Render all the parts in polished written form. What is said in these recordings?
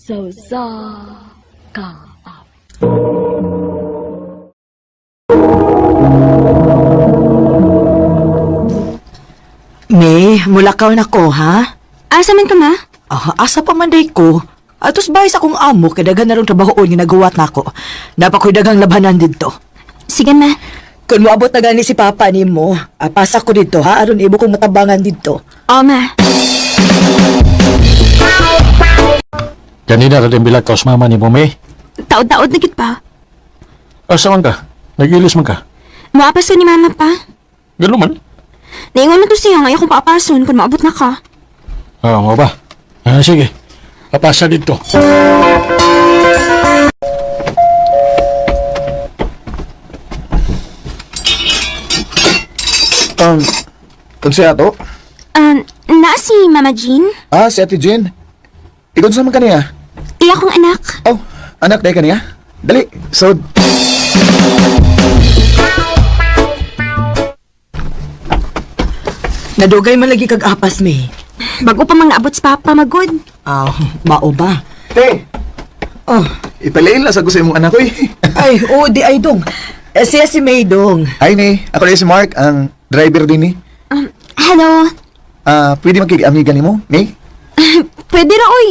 So sa ka. May, mulakaw na ko, ha? Asa man ka, ma? Asa pa man day ko. Atos bahay sa akong amo, kadagan na rin trabahoon yung nagawat na ko. Napakoy dagang labanan dito. Sige, ma. Kung moabot na gani si Papa ni mo, pasa ko dito, ha? Aron ibo kong matabangan dito. Oo, ma. Kanina rin bilag ka sa mama ni mo, May. Taod-taod na gid pa. Asa man ka? Nagilis man ka? Maapas ka ni mama pa. Gano'n man? Naingon na to siya ngayon kung paapason kung maabot na ka. Mo ba? Sige. Papasa dito. Siya to? Na si Mama Jean? Si Ate Jean. Ikaw sa man kaniya? Iya kong anak. Oh, anak day kaniya? Dali, so... Nadugay man lagi kag apas, May. Bago pa mang naabot sa Papa, magod. Mao ba? Te! Oh, Ipalain lang sa gusto mong anak ko eh. ay, di ay dong. Siya si May dong. Hi, May. Ako rin si Mark, ang driver din eh. Hello. Pwede magkiki-amiga ni mo, May? Pwede ra, oy.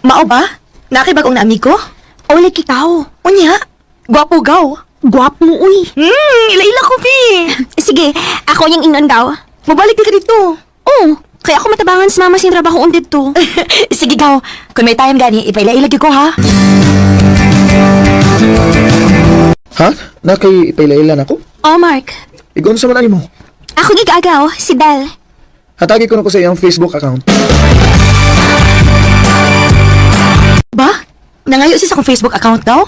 Mao ba? Nakibagong na amigo? O, like ikaw. Unya, gwapo gaw. Guwap mo, uy. Ila-ila ko, May. Sige, ako yung inon daw. Mabalik ka dito. Oo, kaya ako matabangan sa mama sin trabaho dito. Sige gaw, kung may time gani, ipaila-ilagi ko, ha? Ha? Nakay ipailan ako? Oh, Mark. Ikaw sa man mo? Ako gigagaw, si Dal. Hatagi ko na ko sa iyong Facebook account. Ba? Nangayo siya sa akong Facebook account daw?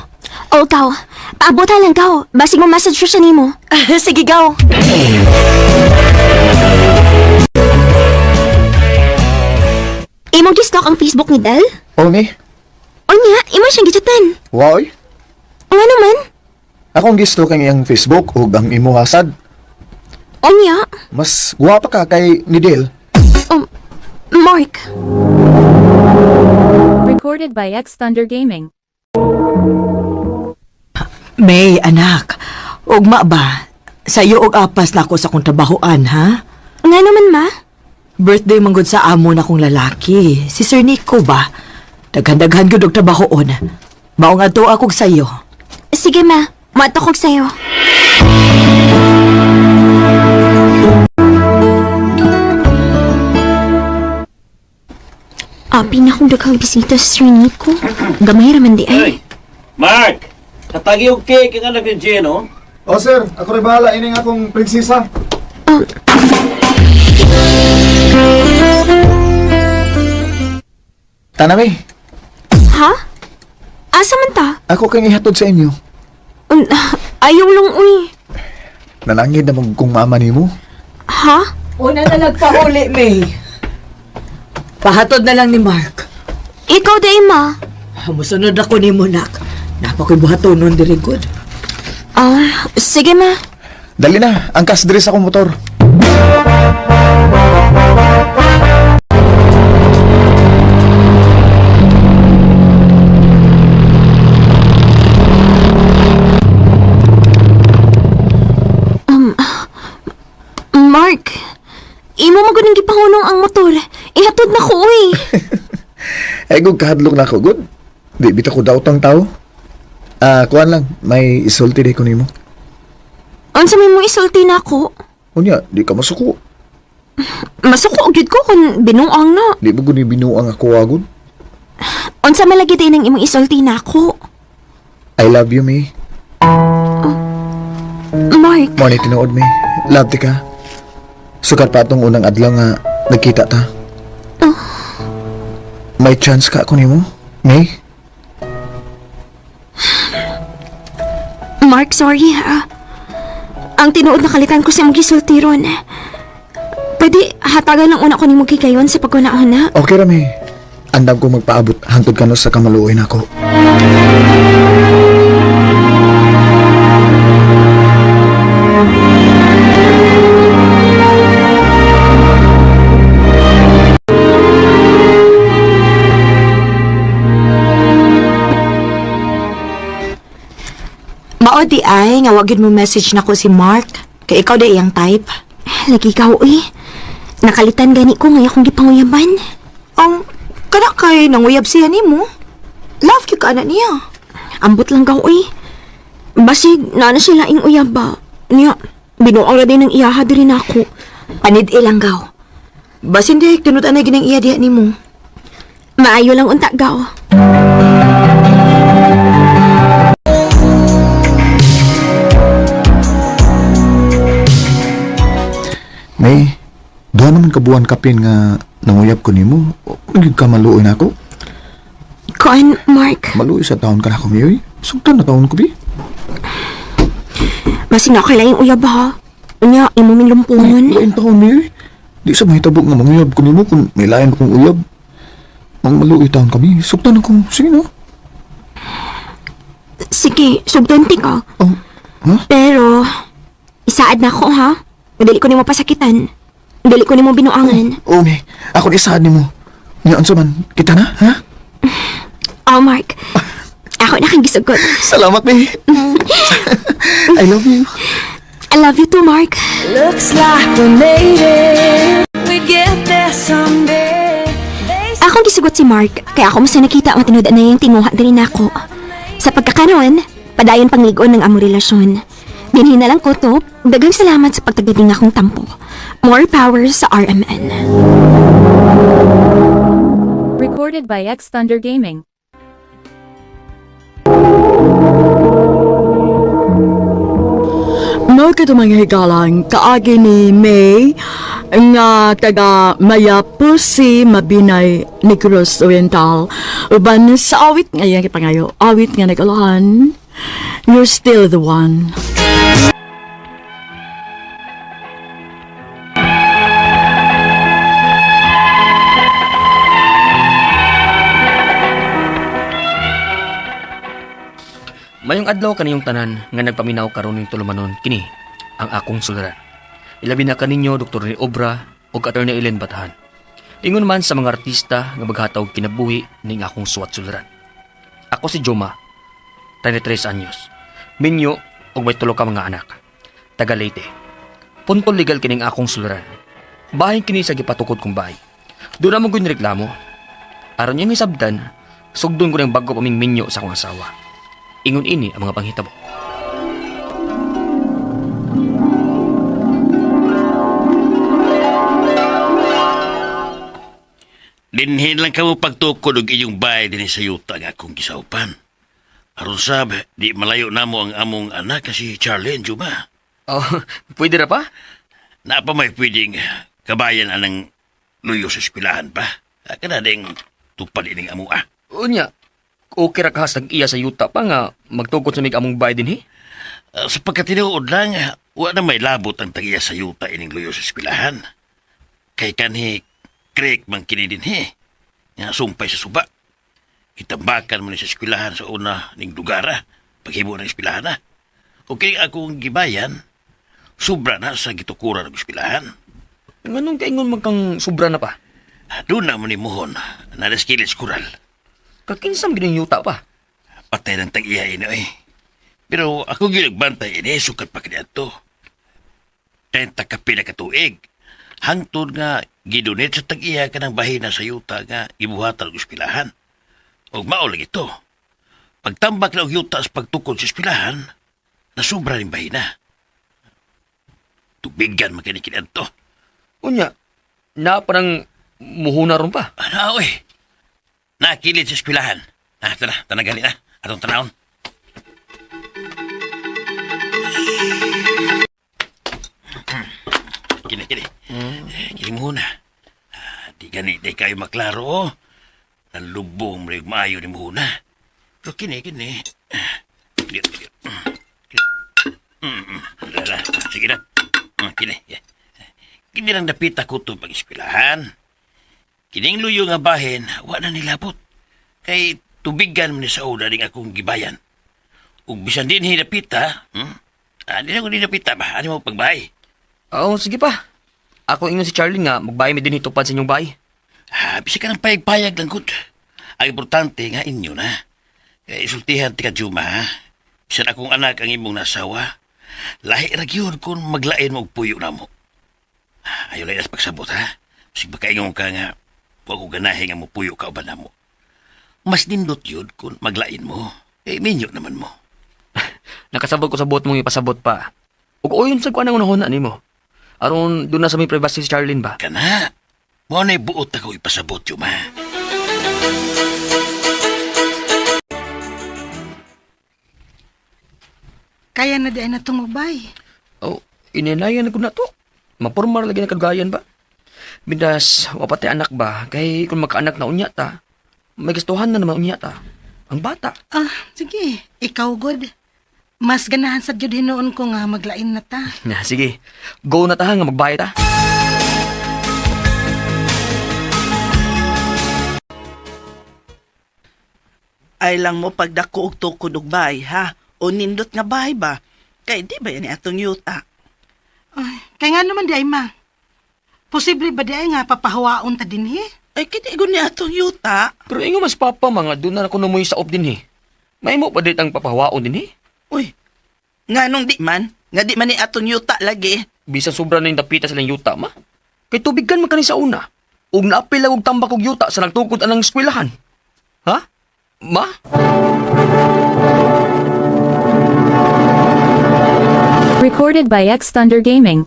O, gaw. Paabutan lang, gaw. Basig mo message siya nimo. Sige gaw. Imong gistalk ang Facebook ni Dal? Oh, May? O niya, imo siyang gichatan. Wow, oy. Nga naman. Akong gisto kang iyang Facebook o ang imo hasad. O niya. Mas guwapa ka kay ni Dale. Mark. Recorded by X Thunder Gaming. May, anak. Ugma ba? Sa iyo og apas na ako sa kong trabahoan, ha? Nga naman, ma. Birthday manggod sa amo na kong lalaki. Si Sir Nico ba? Daghan-daghan ko og trabahoon. Mao nga to akog sa iyo. Sige, ma. Matakog sa'yo. Pinakong daghang bisita sa Sir Nico. Gamay raman di ay. Hey, Mark! Katagi og cake ang anak ni Jen, oh. Oh, sir. Ako rin bahala. Ining akong prinsesa. Tanami, Ha? Asa man ta? ako kang ihatod sa inyo. Ayaw lang, uy. Nalangid na mong kung mama ni mo. Ha? Una na nagpahuli, May. Pahatod na lang ni Mark. Ikaw day, ma. Musunod ako ni Munak. Napakoy buhaton nun diri good. Sige, ma. Dali na, angkas diri sa akong motor. Mark, imo magunang gipahunong ang motor. Ihatod na ko, uy. Ay, gug kahadlok na ako, good. Di, bita ko daw tang tao. Kuhan lang, may isulti day ko nimo. Unsa may mo isulti na ako? Unya, di ka masuko. Masuko og gyud ko kung binuang na. Di mo guni binuang ako agud. Unsa malagi tay nang imong isulti na ako? I love you, May. Mark, Mo ni tinuod, May. Love ti ka. Sukat pa atong unang adlaw nga nagkita ta. May chance ka ako nimo, May? Mark, sorry ha. Ang tinuod na kalitan ko sa imong gisulti ron. Pwede hatagan lang una ko nimo gigayon sa pagkunahon na. Okay ra, May. Andam ko magpaabot hangtod ka no sa kamaluoy nako. Mao di ay, nga wag yun mo message na ko si Mark. Kay ikaw di iyang type. Lagi ka, uy. Nakalitan gani ko ngayon akong gipanguyaban. Ang kana kay nanguyab siya nimo. Love you ka na niya. Ambot lang ka, uy. Basig, na sila ing uyab ba? Niya, binuang na din ng iyaha din ako. Panid ilang gaw. Basin di tinutan na ginang iya diha nimo. Maayo lang unta, gaw. May, doon naman kabuan kapin nga nanguyab ko nimo. Nagig ka maluoy na ako. Kuan, Mark. Maluoy sa taon ka na ako, Miyoy. Sugtan na taon ko, bi. Basin na kailang uyab ha. Niya, imuming lumpungan. Lain taon, Miyoy. Di sa may tabok nga manguyab ko nimo kung may lain akong uyab. Ang maluoy taon kami. Sugtan ako. Sige na. Sige, sugtanti ka. Oh, ha? Pero, isaad na ako ha. Dili ko nimo pasakitan. Dili ko nimo binuangan. Oh, May. Ako ni isaad nimo. Niya, unsa man. Kita na, ha? Oh, Mark. Ako na kang gisugot. Salamat, May. I love you. I love you too, Mark. Looks like we made it. We get there someday. Akong gisugot si Mark, kaya ako mas nakita ang tinuda na yung tinguha din ako. Sa pagkakaroon, padayon pangligon ng among relasyon. Dinhin na lang ko to, dagang salamat sa pagtagdating akong tampo. More power sa RMN. Recorded by X Thunder Gaming. No kita mga higalang kaagi ni May nga taga Mayapusi Mabinay Negros Oriental uban sa awit nga yung kipangayo awit nga nagalahan you're still the one. Mayong adlaw kaniyong tanan nga nagpaminaw karon ning tulumanon kini ang akong suliran. Ilabi na kaninyo Dr. ni Obra ug Attorney Ellen Batahan. Ingon man sa mga artista nga maghataw kinabuhi ning akong suwat suliran. Ako si Joma, 33 anyos. Minyo ug may tulo ka mga anak. Taga Leyte. Puntol legal kining akong suliran. Bahin kini sa gipatukod kong bahay. Doon na mo ko reklamo. Aron yung hisabdan, sugdon ko ng bago paming minyo sa akong asawa. Ingon ini ang mga panghitabo. Dinhin lang kamo pagtukod og inyong bahay din sa yuta nga akong gisaupan. Aron sab, di malayo namo ang among anak kasi Charlie and Juma. Oh, pwede ra pa? Na pa may pwedeng kabayan anang luyo sa eskwelahan pa. Kada ding tupad ining amo ah. Unya, okay ra kahas nag-iya sa yuta pa nga magtukod sa mig among bahay din Sa pagkatinuod lang, wa na may labot ang tagiya sa yuta ining luyo sa eskwelahan. Kay kanhi Craig man kini din nga sumpay sa suba. Itambakan mo ni sa eskwelahan sa una ning lugara paghibo ng eskwelahan na. Okay akong gibayan, sobra na sa gitukuran ng eskwelahan. Nganong kaingon man kang sobra na pa? Doon na mo ni Mohon, na naskilis kural. Kakinsam gining yuta pa. Patay ng tag-iya ino eh. Pero ako ginagbantay ini, sukat pa kanya to. 30 ka pila ka tuig. Hangtod nga, gidunit sa tag-iya ka ng bahina sa yuta nga ibuhatal ng espilahan. O maulang ito. Pagtambak na og yuta sa pagtukod sa espilahan, nasubra rin bahina. Tubigan magkanikinan to. Unya, na parang muhuna ron pa. Ano eh? Nakilid sa eskwelahan. Tara, tanagali na. Atong tanawon. Kini. Kini muna. Di gani, di kayo maklaro, oh. Nalubong mo rin maayo ni muna. Pero kini. Lala, sige na. Kini. Kini lang napita ko ito pag-eskwelahan. Kining luyo nga bahin, wala nilabot. Kay tubigan mo ni sa una ning akong gibayan. Ug bisan din hinapita, di na ko hinapita ba? Ano mo pagbahay? Oo, sige pa. Ako ingon si Charlie nga, magbahay mi din hitupad sa inyong bahay. Bisa ka ng payag-payag lang, good. Ang importante nga inyo na. Kaya isultihan ti ka, Juma, ha? Siya akong anak ang imong nasawa. Lahi ra gyud kung maglain mo og puyo na mo. Ayaw lang pagsabot ha. Sig makaingon ka nga, huwag ko ganahin nga mo puyo ka uban na mo. Mas nindot yun kung maglain mo. Minyo naman mo. Nakasabot ko sa bot mong ipasabot pa. Ug oyon sa kuan ang unahon ani mo. Aron doon na sa may privacy si Charlene ba? Kana, mo na'y buot ako ipasabot yun, ma. Kaya na di ay natungubay. Oh, ininayan ko na to. Mapormar lagi na kadugayan ba? Bindas, wapatay anak ba? Kay kung magkaanak na unya ta, may gustuhan na naman unya ta. Ang bata. Sige. Ikaw, good. Mas ganahan sa gyud hinoon ko nga maglain na ta. Na, sige. Go na ta nga magbayad ta. Ay lang mo pagdako og tukod og bahay, ha? O nindot nga bahay ba? Kay di ba yan atong yuta? Ay, kaya nga naman di ay ma. Posible ba di ay nga papahawaon ta din Ay, kitigon ni atong yuta. Pero ingo mas papa mga doon na ako namoy sa op din May mo pa dit ang papahawaon din Uy, nga nung di man? Nga di man ni atong yuta lagi. Bisan sobra na yung dapita sa lang yuta ma. Kay tubigan man kani sa una. Ug naapil lang og tambak og yuta sa nagtukod anang eskwelahan. Ha? Ma? Recorded by X Thunder Gaming.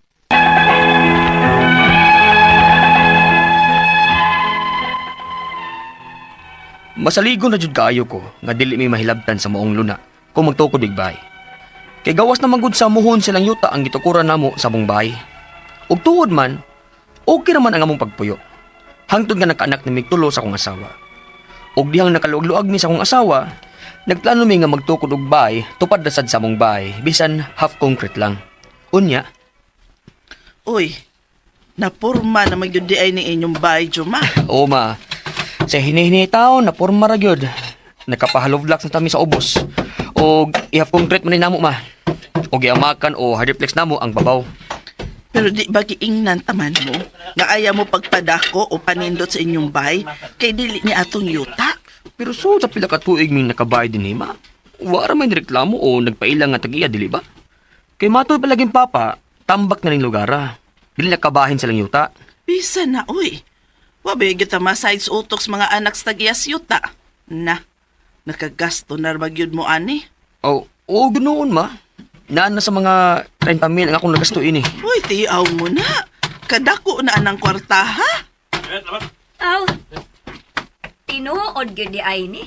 Masaligo na jud kaayo ko nga dili may mahilabtan sa moong luna kung magtukod big bahay. Kay gawas na manggod sa muhon silang yuta ang gitukuran namo sa mong bahay. Ug tuod man, okay naman ang among pagpuyo. Hangtod nga nakaanak ni migtulo sa akong asawa. Ug dihang nakaluag-luag ni sa akong asawa, nagplano mi nga magtukod og bahay tupad na sad sa among bahay bisan half concrete lang. Unya, Uy, napurma na magyudi ay ni inyong bahay, Juma. o ma, sa hinihinay taon na porma ra gyud. Nakapahalovlax na tami sa ubos. O i-half concrete man ni namo ma. O giamakan o hardiplex namo ang babaw. Pero di ba giingnan taman mo? Nga ayaw mo pagpadako o panindot sa inyong bahay kay dili ni atong yuta? Pero so sa pila ka tuig ming nakabayad din ma. Wara may reklamo o nagpailang nga tagiya dili ba? Kay matoy palaging papa, tambak na ning lugara. Dili nakabahin sa lang yuta. Bisa na, uy. Wabe gyud ta masides utok sa mga anak sa tagiyas yuta. Na, nakagasto na magyud mo ani. O ganoon ma. Naan na sa mga 30 mil ang akong nagasto ini. Uy, tiyaw mo na. Kadako na anang kwarta, ha? Aw, tinuod gyud di ay ni.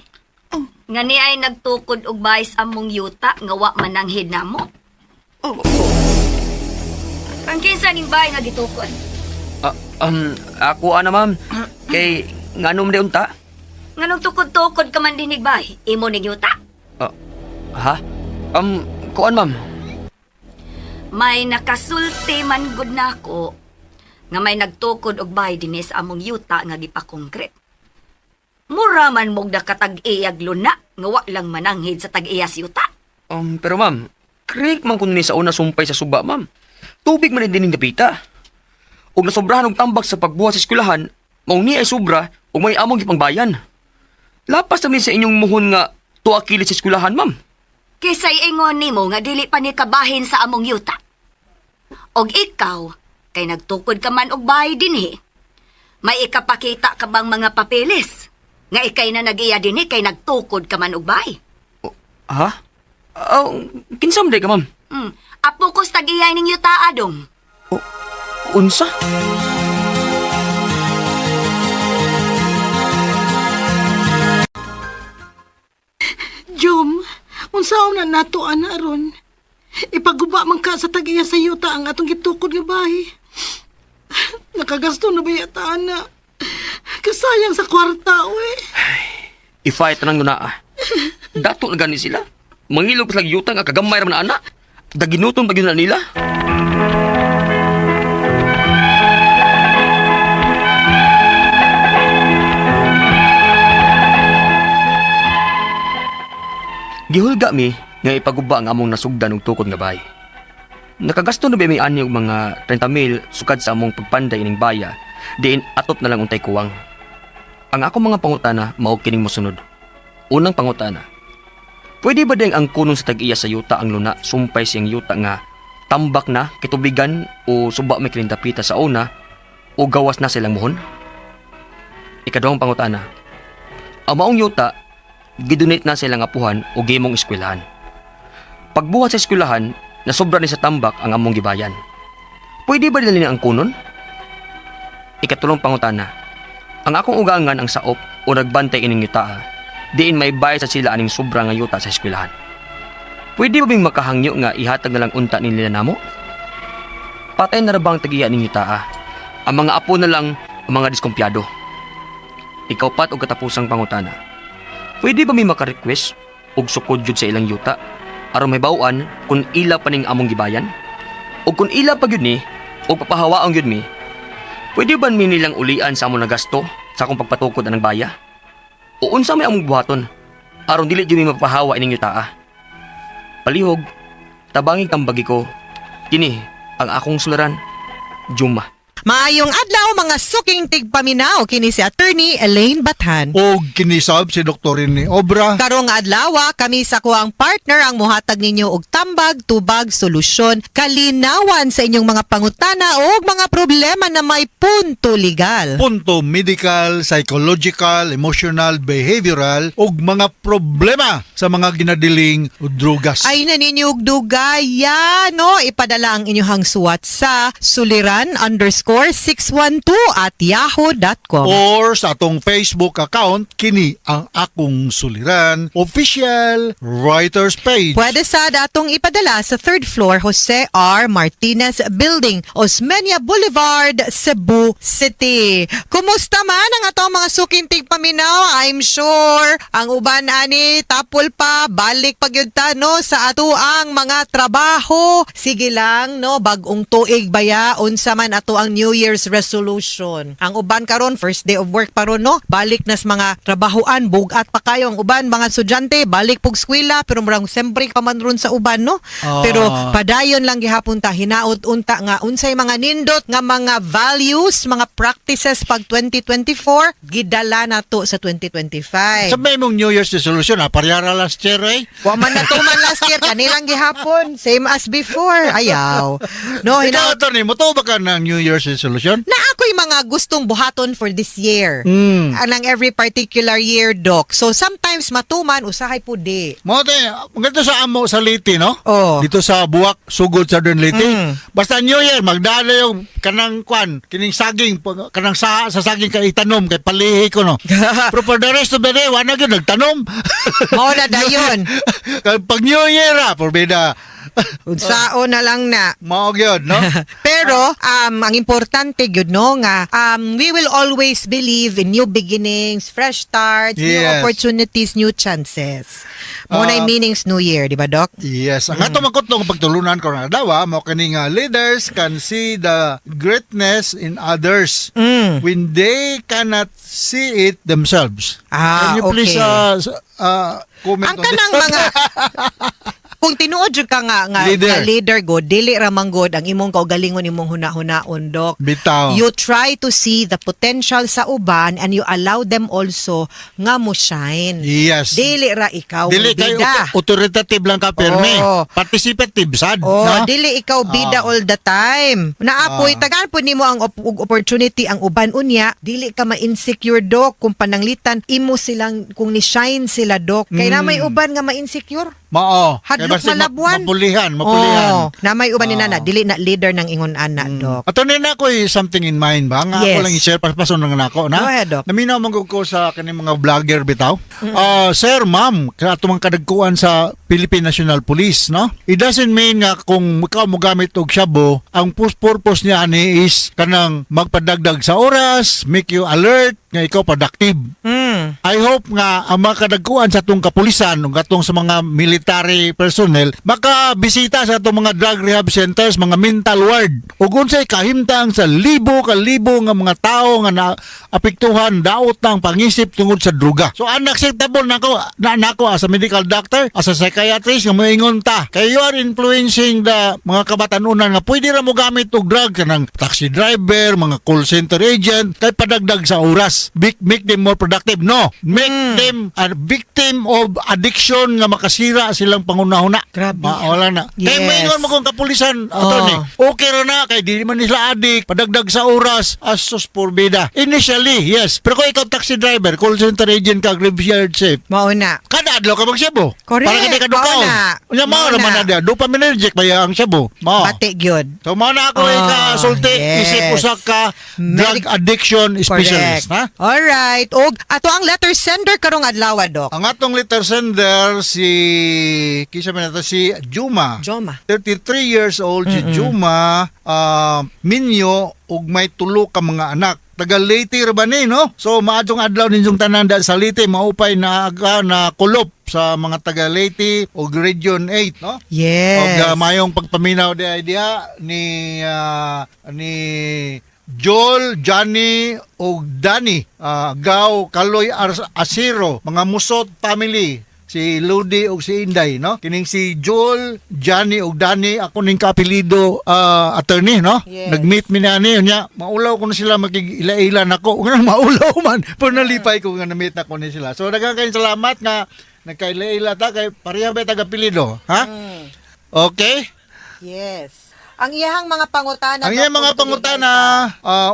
Nga ni ay nagtukod og bahay sa among yuta nga wa man ang hinamo. Ang kinsa ning bahay nga gitukod? Ako ana ma'am. Kay nganom de unta? Nganong tukod-tukod ka man dinig bahay? Imo ning yuta? Ha? Kuan ma'am. May nakasulti man gud nako nga may nagtukod og bahay dinhi sa among yuta nga gipakongkret. Mura man mog nakatag-iyag luna nga wa lang mananghid sa tag-iyas yuta. Pero ma'am, creek man kun ni sa una sumpay sa suba ma'am. Tubig man din ning dapita. Ug nasobrahan og tambak sa pagbuhat sa eskwelahan, mao ni ay sobra ug may among gipangbayan. Lapas namin sa inyong muhon nga 2 kilos sa eskwelahan ma'am. Kisay ingon nimo nga dili pa ni kabahin sa among yuta. Og ikaw, kay nagtukod ka man og bahay dinhi. May ikapakita ka bang mga papeles? Nga ikay na nag-iya dinhi kay nagtukod ka man og bahay. Ha? Kinsam day ka ma'am? Apo ko sa tag-iyay ning yuta adong. Unsa? Jom, unsaon na nato ana ron. Ipaguba man ka sa tagiya sa yuta ang atong gitukod nga bahay. Nakagasto na ba yata ana? Kasayang sa kwarta, we. I-fight na na Dato na gani sila. Mangilog pa sa yuta nga kagamay raman na anak. Daginuton pa na nila. Gihulga mi nga ipaguba ang among nasugdan og tukod nga bahay. Nakagasto na ba may ani og mga 30 mil sukad sa among pagpanday ining baya, diin atop na lang untay kuwang. Ang ako mga pangutana mao kining mosunod. Unang pangutana. Pwede ba ding ang kunon sa tag-iya sa yuta ang luna sumpay siyang yuta nga tambak na kitubigan o suba may kilintapita sa una o gawas na silang muhon? Ikaduhang pangutana. Ang maong yuta, gidonate na silang apuhan o gimong eskwelahan. Pagbuhat sa eskwelahan, nasobra ni sa tambak ang among gibayan. Pwede ba nila ang kunon? Ikatulong pangutana. Ang akong ugangan ang saop o nagbantay ining yuta, diin may bayad sa sila aning sobra nga yuta sa eskwelahan. Pwede ba bing makahangyo nga ihatag na lang unta nila namo? Patay na ra bang tagiya ning yuta? Ang mga apo na lang ang mga diskumpyado. Ikaw pat og katapusang pangutana. Pwede ba may maka-request og sukod jud sa ilang yuta aron may bawaan kung ila pa ning among gibayan? O kung ila pa gyud ni o papahawaon gyud mi, pwede ba mi nilang ulian sa among nagasto sa akong pagpatukod anang baya? O unsa may among buhaton aron dili gyud mi mapahawa ining yuta? Palihog, tabangi kang bagi ko. Kini ang akong sularan, Juma. Maayong adlaw mga suking tigpaminaw kini si Attorney Elaine Bathan. O kinisab si Dr. ni Obra. Karong adlaw kami sa kuang partner ang muhatag ninyo og tambag, tubag, solusyon, kalinawan sa inyong mga pangutana o mga problema na may punto legal. Punto medical, psychological, emotional, behavioral ug mga problema sa mga ginadiling drugas. Ay naninyo og dugaya, no? Ipadala ang inyong suwat sa suliran_612@yahoo.com or sa atong Facebook account kini ang akong suliran official writers page. Pwede sa datong ipadala sa 3rd floor Jose R. Martinez Building, Osmeña Boulevard, Cebu City. Kumusta man ang atong mga suking tigpaminaw? I'm sure ang uban ani tapol pa balik pagyud no sa ato ang mga trabaho. Sige lang no, bagong tuig baya unsa man ato ang New Year's resolution. Ang uban karon first day of work paron no, balik nas mga trabahoan, bugat pa kayo ang uban mga estudyante, balik pug eskwela pero murang siyempre pa man ron sa uban no. Pero padayon lang gihapon ta hinaot unta nga unsay mga nindot nga mga values, mga practices pag 2024 gidala nato sa 2025. Sabay mong New Year's resolution parehara last year eh. Wa man na man last year kanilang gihapon, same as before. Ayaw. No, Ikaw, Attorney, mo to ba ka ng New Year's resolution? Na ako'y mga gustong buhaton for this year. Anang every particular year, Doc. So, sometimes matuman, usahay po di. Mote, ganito sa amo sa Leyte, no? Oh. Dito sa Buwak, Sugod, Southern Leyte. Basta New Year, magdala yung kanang kining saging, kanang sa saging kay itanom, kay palihi ko, no? Pero for the rest of the day, wala yun, nagtanom. Mao na dayon. Pag New Year, porbida. Unsao na lang na. Mao gyud, no? Pero ang importante gyud no nga we will always believe in new beginnings, fresh starts, new opportunities, new chances. Mo na meanings New Year, di ba, Doc? Yes. Ang ato magkutlong pagtulunan ko na daw, mo kani nga leaders can see the greatness in others when they cannot see it themselves. Can you please comment ang kanang mga kung tinuod jud ka nga leader go, dili ra man god ang imong kaugalingon imong huna-hunaon, Doc. Bitaw. You try to see the potential sa uban and you allow them also nga mo shine. Yes. Dili ra ikaw dili bida. Kay authoritative lang ka perme. Participative sad, no? Dili ikaw bida all the time. Naapoy tagaan po nimo ang opportunity ang uban unya, dili ka ma-insecure, Doc, kung pananglitan imo silang kung ni shine sila, Doc. Kay na may uban nga ma-insecure. Mao. Hadlok malabuan. Mapulihan. Na may uban ni nana, dili na leader ng ingon ana, Doc. Ato na ko something in mind ba? Nga ako lang i-share pason ng nako na. Go ahead, Doc. Naminaw man ko sa kaning mga vlogger bitaw. Sir, ma'am, ato man kadagkuan sa Philippine National Police, no? It doesn't mean nga kung ikaw mo gamit og shabu, ang purpose niya ani is kanang magpadagdag sa oras, make you alert nga ikaw productive. I hope nga ang mga kadagkuan sa atong kapulisan ug atong sa mga military personnel makabisita sa atong mga drug rehab centers, mga mental ward ug unsay kahimtang sa libo-kalibo nga mga tao nga naapektuhan daot ang pangisip tungod sa druga. So unacceptable nako as a medical doctor, as a psychiatrist nga moingon ta kay you are influencing the mga kabatanunan nga pwede ra mo gamit og drug kanang taxi driver, mga call center agent kay padagdag sa oras, make them more productive. No, no, make them a victim of addiction nga makasira silang pangunahuna. Grabe. Wala na. Yes. Kaya maingon mo kung kapulisan, attorney, okay ra na, kay di man nila adik, padagdag sa oras, asos porbida. Initially, yes. Pero kung ikaw taxi driver, call center agent ka, graveyard safe, Mauna. kada adlaw ka mag-Cebu. Correct. Para kada kadukaon. Mauna. Unya mao Mauna. naman na dia, dopaminergic ba ang Cebu? Mao. Pati gyud. So mao na ako ikasulti, isip usa ka drug addiction specialist, ha? Alright. Og ato ang letter sender karong adlaw, Dok. Ang atong letter sender kisa man nato si Juma. 33 years old si Juma, minyo ug may tulo ka mga anak. Taga Leyte ra ba ni, no? So maadtong adlaw ninyong tanan da sa Leyte maupay na aga na kulop sa mga taga Leyte ug Region 8, no? Yes. Og mayong pagpaminaw di idea ni Joel, Johnny ug Danny, Gaw, Kaloy, Asiro, mga Musot family, si Ludi ug si Inday, no? Kining si Joel, Johnny ug Danny, ako ning kaapelido attorney, no? Yes. Nag-meet mi na ni nya, maulaw ko na sila makig-ila-ila nako. Nga maulaw man, pero nalipay ko nga na-meet na ko ni sila. So daghang kayong salamat nga nagkaila-ila ta kay pareha ba taga-apelido, ha? Okay? Yes. Ang iyahang mga pangutana. Ang iyang mga pangutana,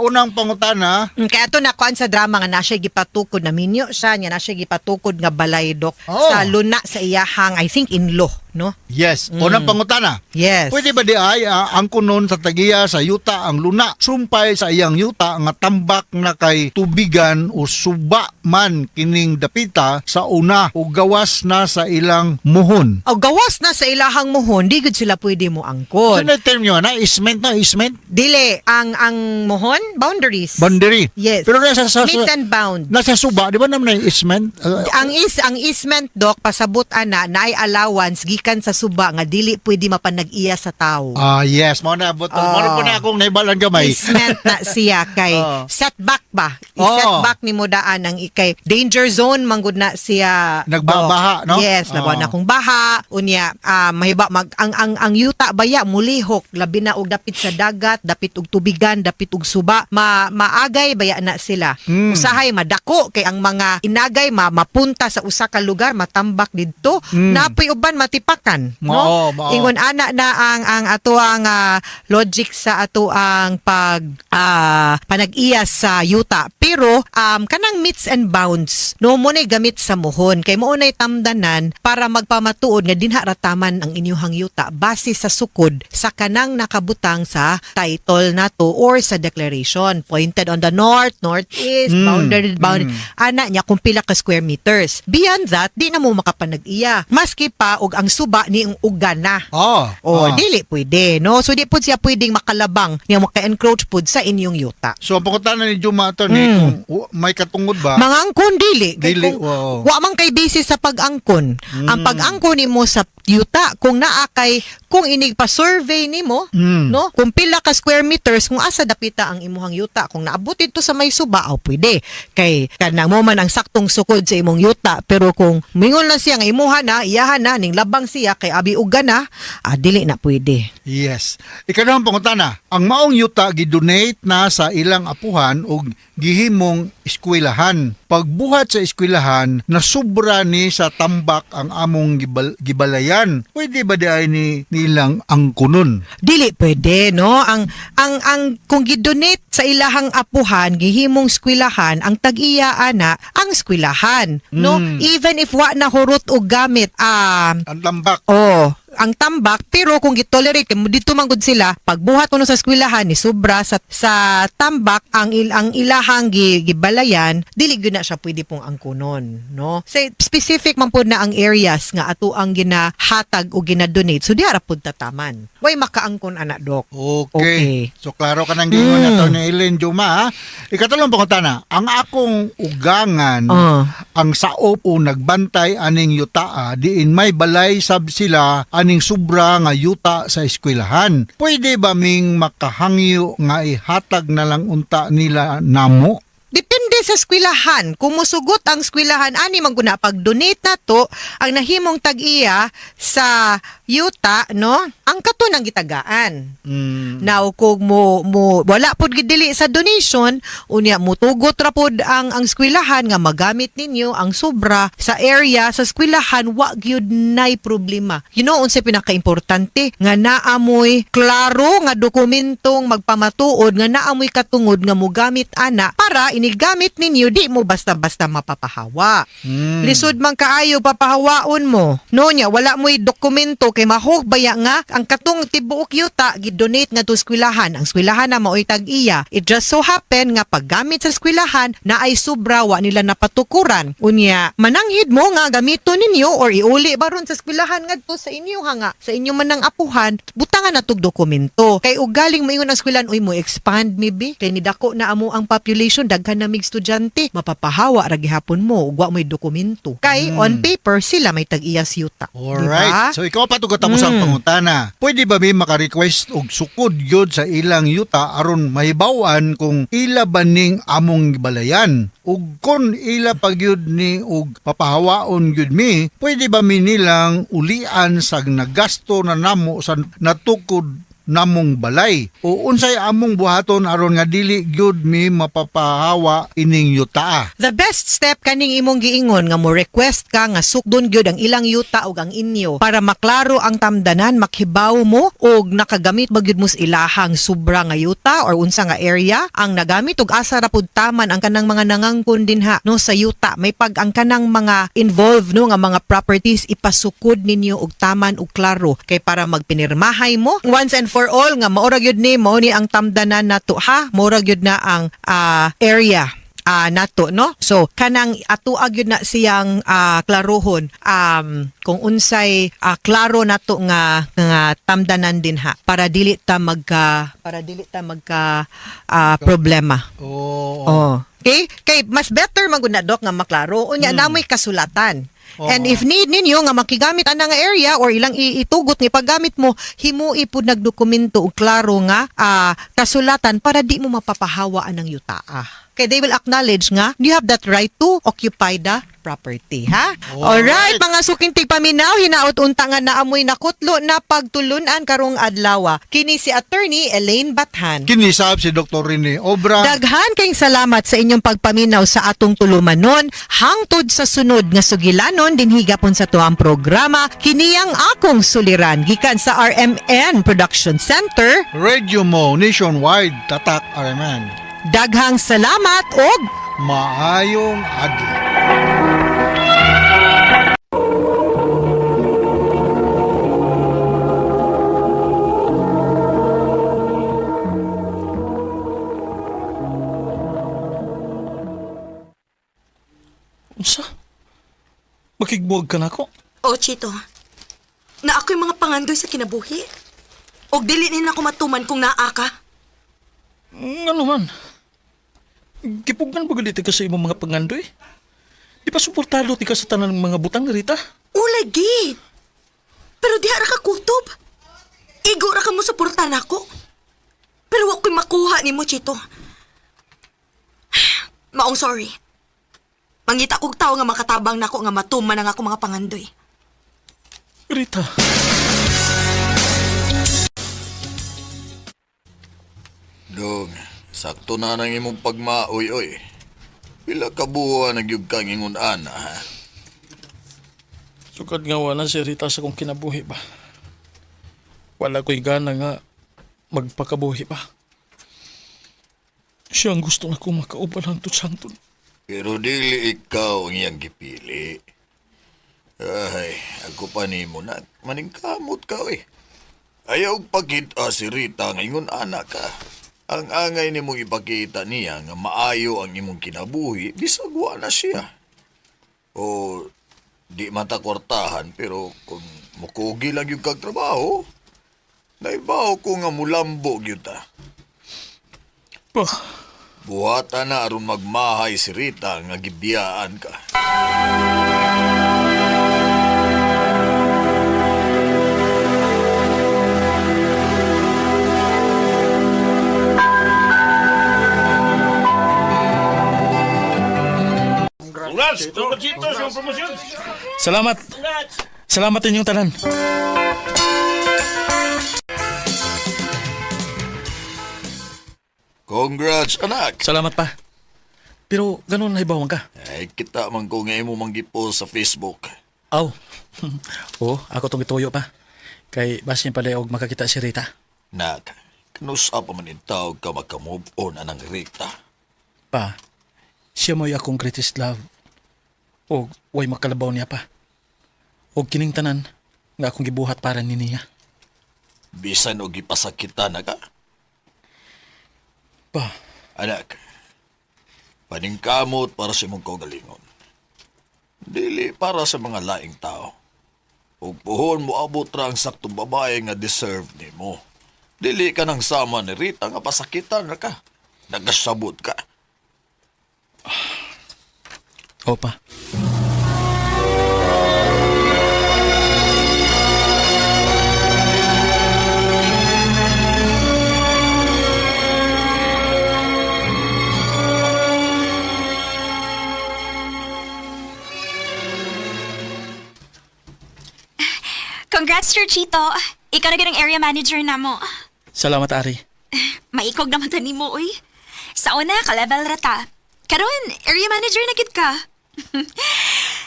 unang pangutana, Kaya ito na kuan sa drama nga nasya gipatukod na minyo siya, nga nasya gipatukod nga balay, Dok, sa luna sa iyahang, I think, in-law, no? yes, unang pangutana. Yes. Pwede ba di ay ang kunon sa tagiya sa yuta ang luna sumpay sa iyang yuta nga tambak na kay tubigan o suba man kining dapita sa una o gawas na sa ilang muhon. O gawas na sa ilahang muhon, di gud sila pwede mo angkon. Ano term nyo na? Isment na? Isment? Dili, ang muhon, boundaries. Boundary. Yes. Pero nasa Meets and bound. nasa suba, di ba naman na isment? Ang easement, Dok, pasabot ana naay allowance gikan sa suba nga dili pwede mapanag-iya sa tao. Yes, mo na abot. Mo po na akong naibalan gamay. Easement na siya kay setback ba? I-setback ni mo daan ang ikay danger zone manggod na siya. Nagbabaha, no? Yes, laban na kung baha unya mahiba ang yuta baya mulihok labi na og dapit sa dagat, dapit og tubigan, dapit og suba, maagay baya na sila. Usahay madako kay ang mga inagay mapunta sa usa ka lugar matambak didto, napoy uban matipakan, no? Ingon ana na ang ato ang logic sa ato ang panag-iyas sa yuta. Pero kanang meets and bounds no mo nay gamit sa muhon kay mo nay tamdanan para magpamatuod nga dinha rataman ang inyuhang yuta base sa sukod sa kanang nakabutang sa title nato or sa declaration. Pointed on the north, northeast, bounded. Ana nya kung pila ka square meters. Beyond that, di na mo makapanag-iya. Maski pa og ang suba ni ang ugan na. Dili pwede, no? So di pud siya pwedeng makalabang nga maka-encroach pud sa inyong yuta. So, ang pangutana ni Juma ito, kung may katungod ba? Mga angkon dili. Dili, Kung wa man kay basis sa pag-angkon. Ang pag-angkon nimo sa yuta kung naa kay kung inig pa survey nimo, no? Kung pila ka square meters kung asa dapita ang imuhang yuta, kung naabot ito sa may suba, pwede. Kay kanang mo man ang saktong sukod sa imong yuta, pero kung mingon lang siya nga imuha na, iyahan na ning labang siya kay abi uga na, dili na pwede. Yes. Ikanang pangutana, ang maong yuta gidonate na sa ilang apuhan o gihimong eskwelahan. Pagbuhat sa eskwelahan, nasubra ni sa tambak ang among gibalayan. Pwede ba di ay nilang angkunon? Dili pwede, no? Ang kung gidonate sa ilahang apuhan, gihimong eskwelahan, ang tag-iya ana ang eskwelahan, no? Even if wa na hurot og gamit ang tambak. Ang tambak, pero kung gitolerate dito manggod sila, pagbuhat kuno sa eskwelahan ni sobra sa tambak ang ilahang gibalayan, dili gyud na siya pwede pong angkunon, no? Say specific man pud na ang areas nga ato ang ginahatag o ginadonate, so diara pud tataman. Way makaangkon ana, Dok. Okay. So klaro ka nang gingon nato ni Ellen Juma, ha? Ikatulong pangutana, ang akong ugangan ang saop o nagbantay aning yutaa diin may balay sab sila aning sobra nga yuta sa eskwelahan. Pwede ba ming makahangyo nga ihatag na lang unta nila namo? Depende Depende sa eskwelahan. Kung musugot ang eskwelahan, ani maguna pag-donate na to, ang nahimong tag-iya sa yuta, no? Ang kato ng gitagaan. Now, kung wala pod gidili sa donation, unya mutugot ra pod ang eskwelahan nga magamit ninyo ang sobra sa area sa eskwelahan, wa gyud nay problema. You know, unsay pinaka-importante nga naamoy klaro nga dokumentong magpamatuod nga naamoy katungod nga mogamit ana para inigamit ninyo di mo basta-basta mapapahawa. Lisod man kaayo papahawaon mo. No nya wala mo'y dokumento kay mahog baya nga ang katong tibuok yuta gidonate nga to eskwelahan. Ang eskwelahan na maoy tag-iya. It just so happen nga paggamit sa eskwelahan na ay sobra wa nila napatukuran. Unya mananghid mo nga gamiton ninyo or iuli baron sa eskwelahan ngadto sa inyo hanga sa inyo man ang apuhan butangan na tog dokumento. Kay ugaling mo ingon ang eskwelahan uy mo expand maybe kay nidako na amo ang population daghan na mig estudyante mapapahawa ra gihapon mo ug wa mo'y dokumento. Kay on paper sila may tag-iyas yuta. Alright. So ikaw patugot mo sa pangutana. Pwede ba may maka-request og sukod gyud sa ilang yuta aron mahibaw-an kung ila ba ning among balayan? Ug kon ila pagyud ni og papahawaon gyud mi, pwede ba mi nilang ulian sa nagasto na namo sa natukod namong balay o unsay among buhaton aron nga dili gyud mi mapapahawa ining yuta? The best step kaning imong giingon nga mo request ka nga sukdon gyud ang ilang yuta ug ang inyo para maklaro ang tamdanan, makhibaw mo og nakagamit ba gyud mo sa ilahang sobra nga yuta or unsa nga area ang nagamit ug asa ra pud taman ang kanang mga nangangkon dinha no sa yuta. May pag ang kanang mga involved no nga mga properties ipasukod ninyo og taman ug klaro kay para magpinirmahay mo once and for all nga maura gyud ni mao ni ang tamdanan nato ha, maura gyud na ang area nato no. So kanang atuag gyud na siyang klarohon kung unsay klaro nato nga tamdanan din ha para dili ta magka problema. Okay? Kay mas better maguna dok nga maklaro unya namoy kasulatan. And if need ninyo nga makigamit ana nga area or ilang itugot ni paggamit mo, himui pud nagdokumento og klaro nga kasulatan para di mo mapapahawaan ang yuta. Kay they will acknowledge nga you have that right to occupy the property, ha? Alright, mga suking tigpaminaw, hinaot unta nga naamoy nakutlo na pagtulunan karong adlaw. Kini si Attorney Elaine Bathan. Kinisab si Dr. Rene Obra. Daghan kayong salamat sa inyong pagpaminaw sa atong tulumanon. Hangtod sa sunod nga sugilanon din higapon sa tuang programa. Kini ang akong suliran gikan sa RMN Production Center. Radio mo nationwide tatak RMN. Daghang salamat og maayong adlaw. Unsa? Makigbuwag ka na ko? O, Chito. Na ako'y mga pangandoy sa kinabuhi. Og dili nila ako matuman kung naa ka. Ano man? Gipugnan ba galit ka sa imong mga pangandoy? Di pa suportado ti ka sa tanan ng mga butang, Rita? Ulagi! Pero diha ra ka kutob. Igo ra ka mo suportan ako. Pero ako'y makuha ni mo, Chito. Maong sorry. Mangita kong tao nga makatabang nako nga matuman ang ako mga pangandoy. Rita. Dong, sakto na nang imong pagmaoy, oy. Pila ka buwan nagyug kang ingon ana, ha? Sukad nga wala si Rita sa kong kinabuhi ba? Wala ko'y gana nga magpakabuhi pa. Siya ang gusto na kong makauban ang tutsangton. Pero dili ikaw ang iyang gipili. Ay, ako pa ni mo na maningkamot ka, oy. Ayaw pagkita si Rita ngayon anak ka. Ang angay ni mong ipakita niya nga maayo ang imong kinabuhi, bisag wa na siya. O di matakwartahan pero kung mukugi lang yung kagtrabaho, naibaw ko nga mulambo yun ta. Buhata na aron magmahay si Rita nga gibiyaan ka. Congrats yung promosyon. Salamat. Salamat inyong tanan. Congrats, anak. Salamat pa. Pero ganun na ibawang ka. Ay, kita man ko ngayon mo manggipost sa Facebook. Aw. Oo, ako tong ituyo pa. Kay basin pala og makakita si Rita. Nak, kanusa pa man tawag ka makamove on anang Rita. Pa, siya mo'y akong greatest love. O way makalabaw niya pa. O kining tanan nga akong gibuhat para ni niya. Bisan og ipasakita na ka. Pa, Anak, paningkamot para sa imong kaugalingon. Dili para sa mga laing tao. Ug puhon mo abot ra ang saktong babae nga deserve nimo. Dili ka nang sama ni Rita nga pasakitan na ka. Nagasabot ka. Opa. Congrats, Sir Chito. Ikaw na ganang area manager na mo. Salamat, Ari. Maikog naman tani mo, uy. Sa una, ka-level rata. Karon, area manager na gid ka.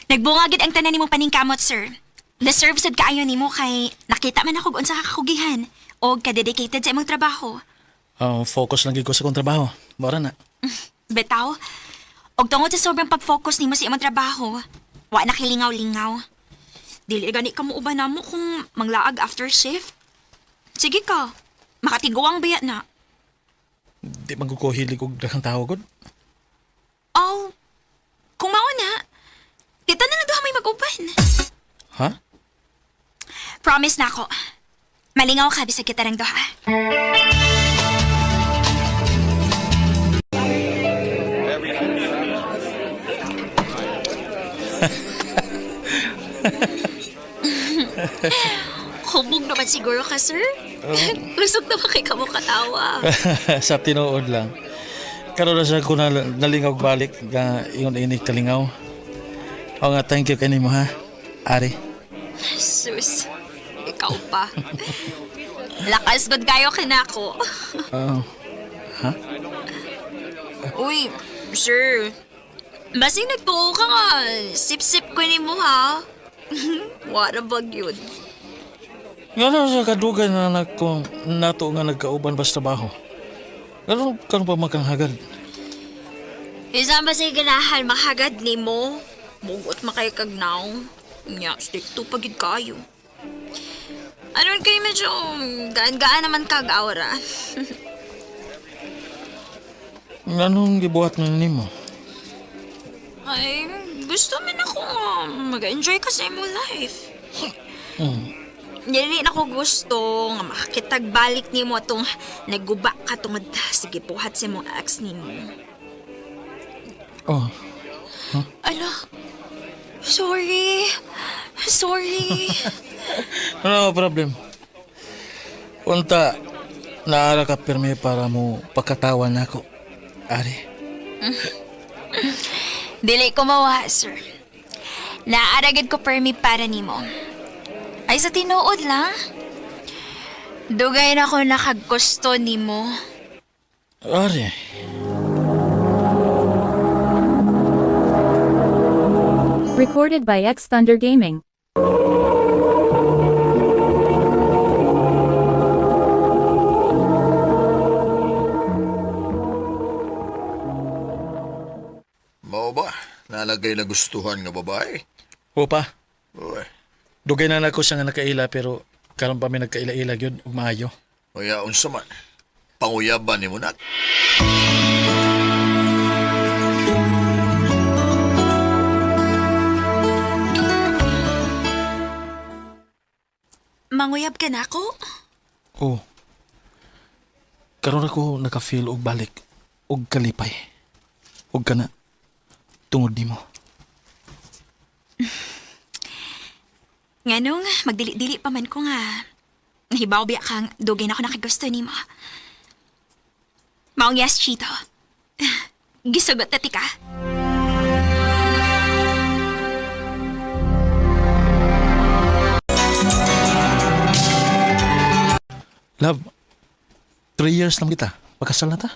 Nagbungagid ang tanan nimong paningkamot, sir. Deserve sad kaayo nimo kay nakita man ako unsa ka kakugihan o ka-dedicated sa imong trabaho. Focus lang gid ko sa kong trabaho. Mora na. Betaw, og tungod sa sobrang pag-focus nimo sa imong trabaho, wa na kilingaw-lingaw. Dili gani ka mo uban namo kung manglaag after shift. Sige ka, makatiguang baya na. Di magkukuhilig og daghang tao gud. Oh, kung mao na, kita na lang duha may mag-uban. Ha? Promise na ako. Malingaw ka bisag kita ng duha. Hubog naman siguro ka, sir. Lusog naman kay kamo katawa. Sa tinuod lang. Karon na siya ko na nalingaw balik nga ingon ini kalingaw. O nga, thank you kanimo ha, Ari. Sus, ikaw pa. Lakas god kayo kinako. Ha? Uy, sir. Basing nagtuo ka nga. Sip-sip ko ni mo ha. Wala bag yun. Nga na sa kadugan na kung nato nga nagkauban basta trabaho. Ano pa makanghagad? Isa ba sa ganahan makagad ni mo? Bugot makay kagnaw. Nya, stick to pagid kayo. Anon kayo medyo gaan-gaan naman kag-aura. Anong gibuhat na nimo? Ay, gusto man ako mag-enjoy ka sa imong life. Dili na ko gusto nga makakitagbalik nimo atong nagguba ka tungod sa gibuhat sa imong ex nimo. Oh. Huh? Ala, sorry. Sorry. No problem. Unta, naara ka pirmi para mo pagkatawan ako, Ari. Dili ko mawa, sir. Naaragad ko permi para nimo. Ay sa tinuod lang. Dugay na ko nakaggusto nimo. Ari. Recorded by X Thunder Gaming. Mao ba? Nalagay na gustuhan nga babae? Opa. Uy. Dugay na nako siya nga nakaila pero karon pa may nagkaila-ila gyud ug maayo. Uya, unsa man? Panguyaban ni mo nak? Manguyab ka na ako? Oh. Karon ako naka-feel og balik og kalipay. Og kana tungod nimo. Nganong magdili-dili pa man ko nga. Nahibaw biya kang dugay na ako nakagusto nimo. Maong yes, Chito. Gisugot na ti ka. Love, 3 years lang kita. Pagkasal na ta?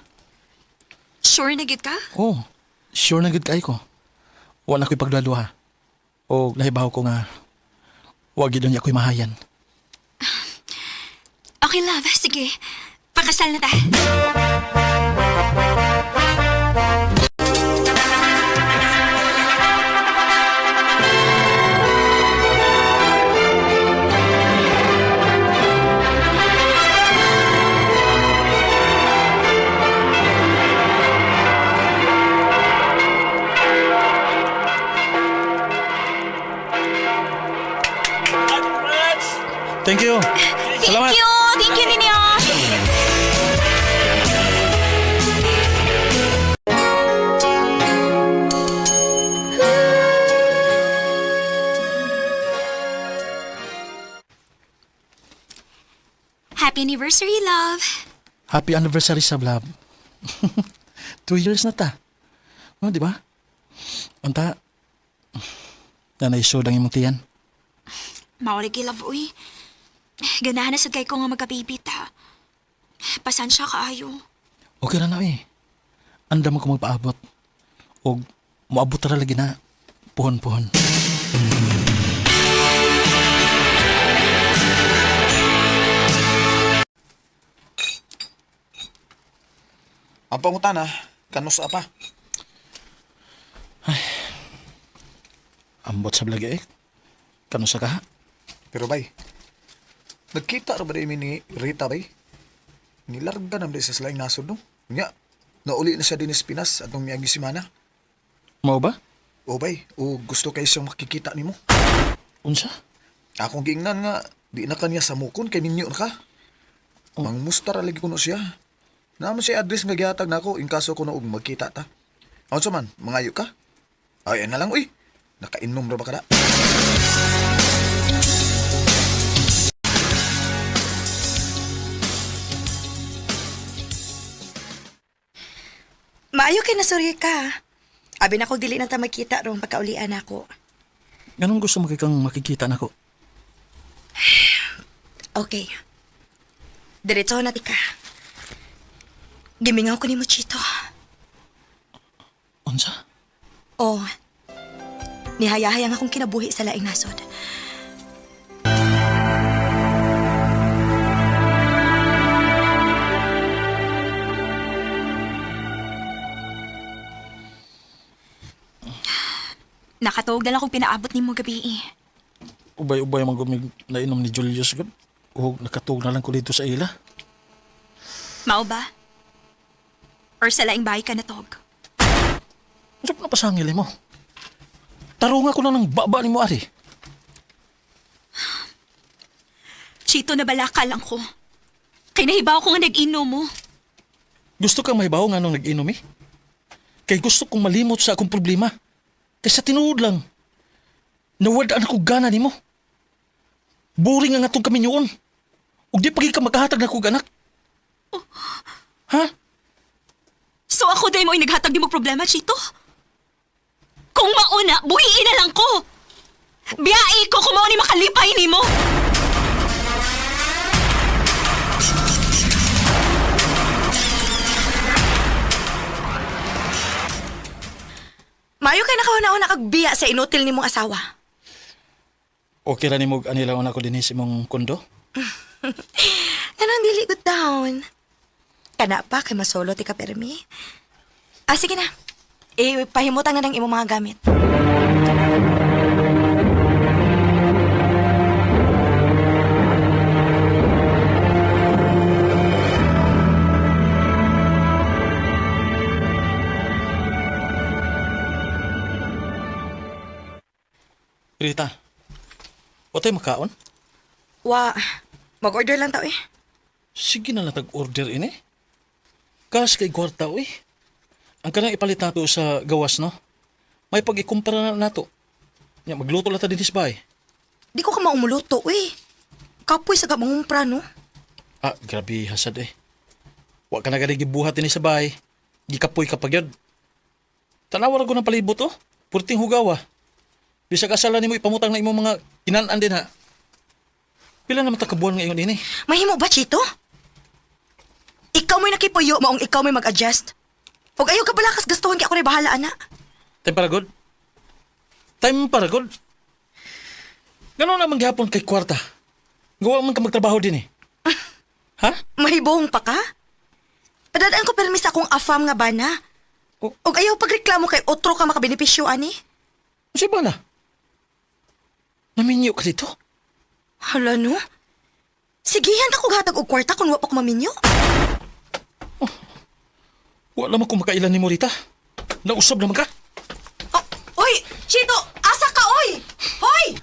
Sure na gid ka? Oo, sure na gid kay ko. Wala ko'y paglaluha. O nahibaw ko nga, wag yun niya ko'y mahayan. Okay, love. Sige. Pakasal na ta. Thank you. Salamat. Thank you! Thank you ninyo! Happy anniversary, love! Happy anniversary sa love. 2 years na ta. Oh, di ba? Anta, nanaisod ang imong tiyan. Maulig kay love, uy. Ganahan na sad kay ko nga magkapipit, ha. Pasansya kaayo. Okay na na eh. Andam ko magpaabot. O moabot ra lagi na. Puhon-puhon. Ang pangutana, kanus apa? Ambot sa blagi eh. Kano sa kaha? Pero bay, nagkita ra ba rin ni Rita bay? Nilarga naman sa selaing nasod no? Nga, nauli na siya din sa Pinas at nung miyagi simana. Mau ba? O bay, o gusto kayo siyang makikita ni mo. Unsa? Akong giingnan nga, di na kanya samukon kay ninyo na ka. Mangmustar lagi ko no siya. Naman siya address nga gihatag na ako in kaso ko na og magkita ta. Ano man, mangayo ka? Ay, na lang, uy. Nakainom ra ba ka na? Maayo kay nasuri ka. Abi na ko dili na ta magkita rong pagkaulian ako. Ganun gusto mo kang makikita na ko? Okay. Diretso na tika. Gimingaw ko ni mo, Chito. Unsa? Oh, nihayahayang akong kinabuhi sa laing nasod. Nakatuog na lang kung pinaabot ni mo gabi eh. Ubay-ubay magumig na inom ni Julius gud. O nakatug na lang ko dito sa ila. Mao ba? Or sa laing bahay ka natog? Ano na pasangil mo? Tarunga ko na ng baba ni mo, Ari. Chito, nabalaka lang ko. Kay nahibaw ko nga nag-inom mo. Gusto kang mahibaw nga nung nag-inom eh? Kay gusto kong malimot sa akong problema. Kaysa tinuod lang. Nawadaan ako gana ni mo. Boring nga itong kami yun. Huwag di pagi ka maghahatag na akong anak. Ha? So ako day mo ay naghatag di mo problema, Chito? Kung mauna, buhiin na lang ko. Biyai ko kung mao ni makalipay ni mo. Maayo kay nakauna-una kagbiya sa inutil ni mong asawa. Okay ra ni mo anila una ko din sa imong kondo? Anong dili good down? Kana pa kay masolo ti ka permi. Sige na. Pahimutan na ng imong mga gamit. Rita, o tayo makaon? Mag-order lang tao eh. Sige na lang tag-order ini. Kas kay kwarta uy. Ang kanang ipalit nato sa gawas no? May pag-ikumpara na nato. Ya, magluto lang ta din isbay. Di ko ka maumuluto eh. Kapoy sa kamangumpra no? Grabe hasad eh. Wa ka na gani gibuhat din isbay. Gikapoy ka pagyod. Tanawar ko ng palibot oh. Purting hugawa. Bisa kasalan nimo ipamutang na imong mga kinaan din ha. Pila naman ta kabuan ngayon ini? Mahimo ba, Chito? ikaw mo'y nakipuyo maong ikaw mo'y mag-adjust. Ug ayaw ka balakas gastuhan kay ako rin bahala, ana. Time para good? Time para good? Ganun naman gihapon kay kwarta. Gawa man ka magtrabaho din eh. Ha? Mahibong pa ka? Padadaan ko permis akong afam nga bana. Ug ayaw pagreklamo kay otro ka makabenepisyo, ani. Kasi ba na? Naminyo ka dito? Hala, no? Sigihan ako gatag og kwarta kung wa pa ko maminyo. Wala man kung makailan ni Morita. Nausab naman ka. Oy, Chito! Asa ka, oy! Hoy!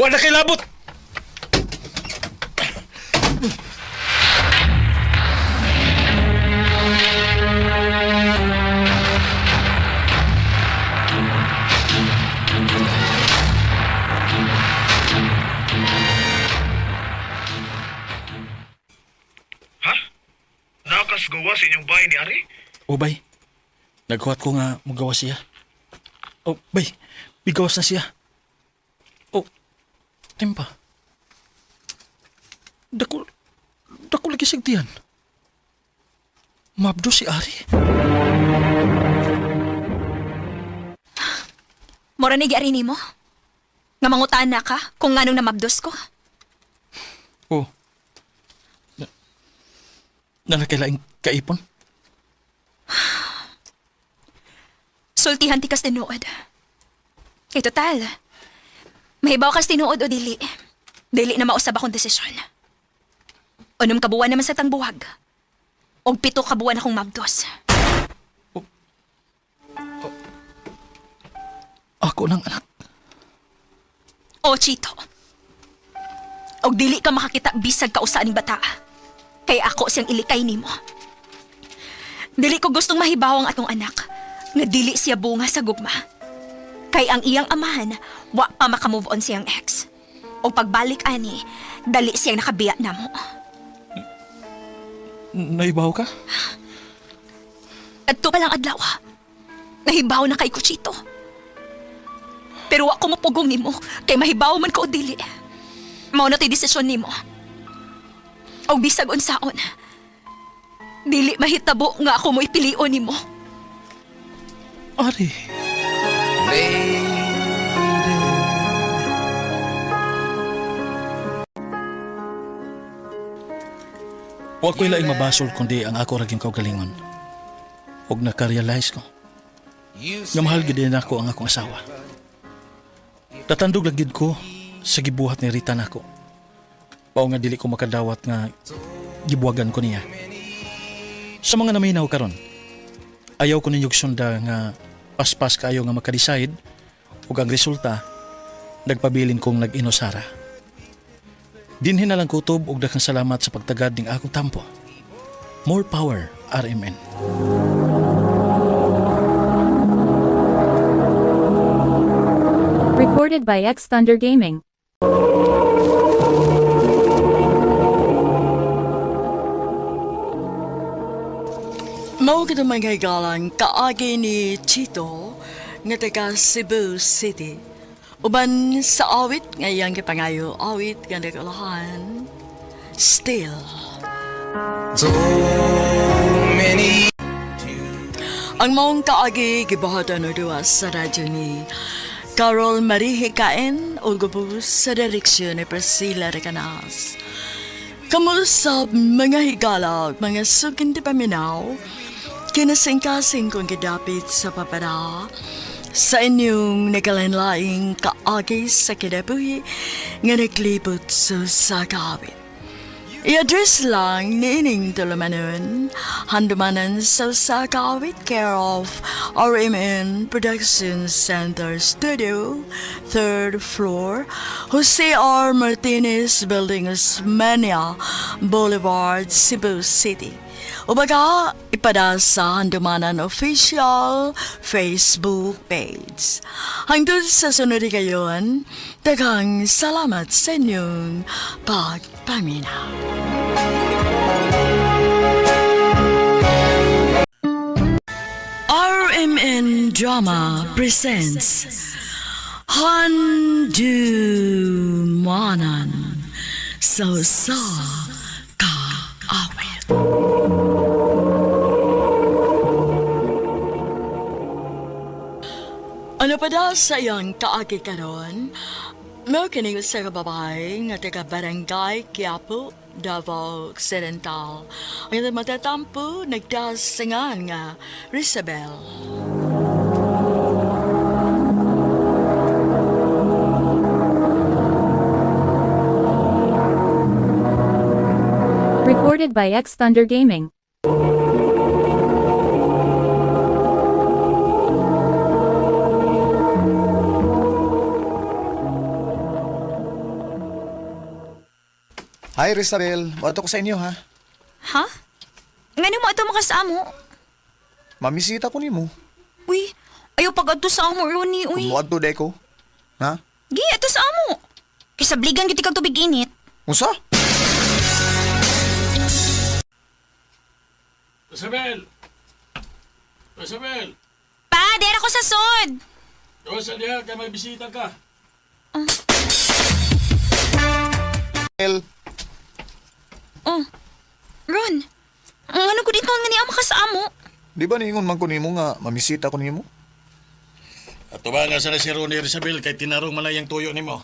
Wala kay labot! Nakas gawa sa inyong bahay ni Ari? O bay, naghuwat ko nga magawa siya. O bay, bigawas na siya. O, timpa. Dako lagi sigtiyan. Mabdo si Ari. Mora ni giari nimo. Nga mangutaan na ka kung nganong namabdos ko. O, na nakailaing kaipon? Sultihan ti kas tinuod. Kay total, mahibaw kas tinuod o dili. Dili na mausab akong desisyon. Unom kabuwan naman sa tangbuwag. Og 7 kabuwan akong mabdos. Ako ng anak. O, Chito. Og dili ka makakita bisag ka usa ning bata. Kay ako siyang ilikay nimo. Dili ko gustong mahibaw ang atong anak nga dili siya bunga sa gugma. Kay ang iyang amahan, wa pa makamove on siyang ex. O pagbalik ani, dali siyang nakabiya na mo. Naibaw ka? Adto pa lang adlaw. Nahibaw na kay Kuchito. Pero wa ko mapugong nimo kay mahibaw man ko o dili. Mao na to'y desisyon nimo. O bisag unsaon, dili mahitabo nga ako mo ipilion nimo. Ari. Wa ko'y laing mabasol kundi ang ako raging kaugalingon. Og nakarealize ko nga mahal gid din ako ang akong asawa. Tatandog lagid ko sa gibuhat ni Rita nako. Pao nga dili ko makadawat nga gibuwagan ko niya. Sa mga naminaw karon, ayaw ko ninyog sunda nga paspas kayo nga makadecide ug ang resulta nagpabilin kong nag-inosara. Dinhin na lang kutob og daghang salamat sa pagtagad ning akong tampo. More power, RMN. Recorded by X Thunder Gaming. Mao kita mga galang kaagi ni Chito nga taga Cebu City. Uban sa awit ngayang kipangayo awit nga nagalahan. Still. So many. Ang maong kaagi gibahatan na duwa sa radyo ni Carol Marie Hikain o gubos sa direksyon ni Priscilla Recanas. Kamusta mga higala mga sukin di paminaw, kinasingkasing kong gidapit sa papara sa inyong nagalanlaing kaagi sa kinabuhi nga naglibot sa sakawit. I-address lang ni Ining Tulumanon, handumanan sa sakawit care of RMN Production Center Studio, 3rd floor, Jose R. Martinez Building, Osmeña Boulevard, Cebu City. Ubaga, ipada sa Handumanan Official Facebook page. Hangtod sa sunod kayon, daghang salamat sa inyong pagpaminaw. RMN Drama presents Handumanan Sa Ka Awit. Napada sa iyang kaagi karon, may kining sa babae nga taga Barangay Quiapo, Davao Occidental. Ang matatampo nagdasingan nga Rizabel. Recorded by X Thunder Gaming. Hi, Rizabel. Mato ko sa inyo, ha? Ha? Ngano mo ito makasamo? Mamisita ko nimo. Uy, ayaw pag adto sa amo, Ronnie, uy. Kumuad to, Deko. Ha? Gi, ato sa amo. Kaysa bligan kita kang tubig init. Unsa? Isabel! Isabel! Pa, dera ko sa sod. O, sa diha, kaya may bisita ka. El. Oh, Ron. Ano ko dito nga niya makasamo? Di ba niingon man ko nimo nga mamisita ko nimo? At ba nga sana si Ronnie Isabel kay tinarong man na yung tuyo ni mo.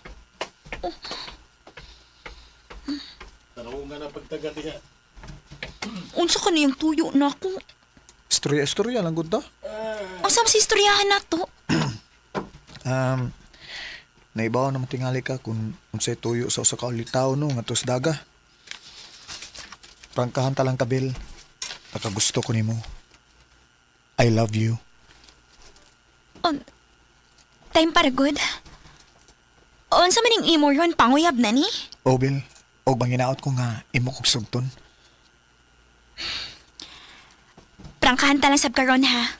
Tarong nga na pagtaga diha. Unsa ka niyang tuyo na ako? Istorya lang gud ta. Ang sam si istoryahan na to. Naibaw na tingali ka kung unsay tuyo sa usa ka ulitaw no nga tos daga. Prangkahan ta lang ka, Bel. Nakagusto ko nimo. I love you. Time para good. Unsa man ning imo ron panguyab na ni? O, Bel. Og banginaot ko nga imo kog sugton. Prangkahan ta lang sab karon ha.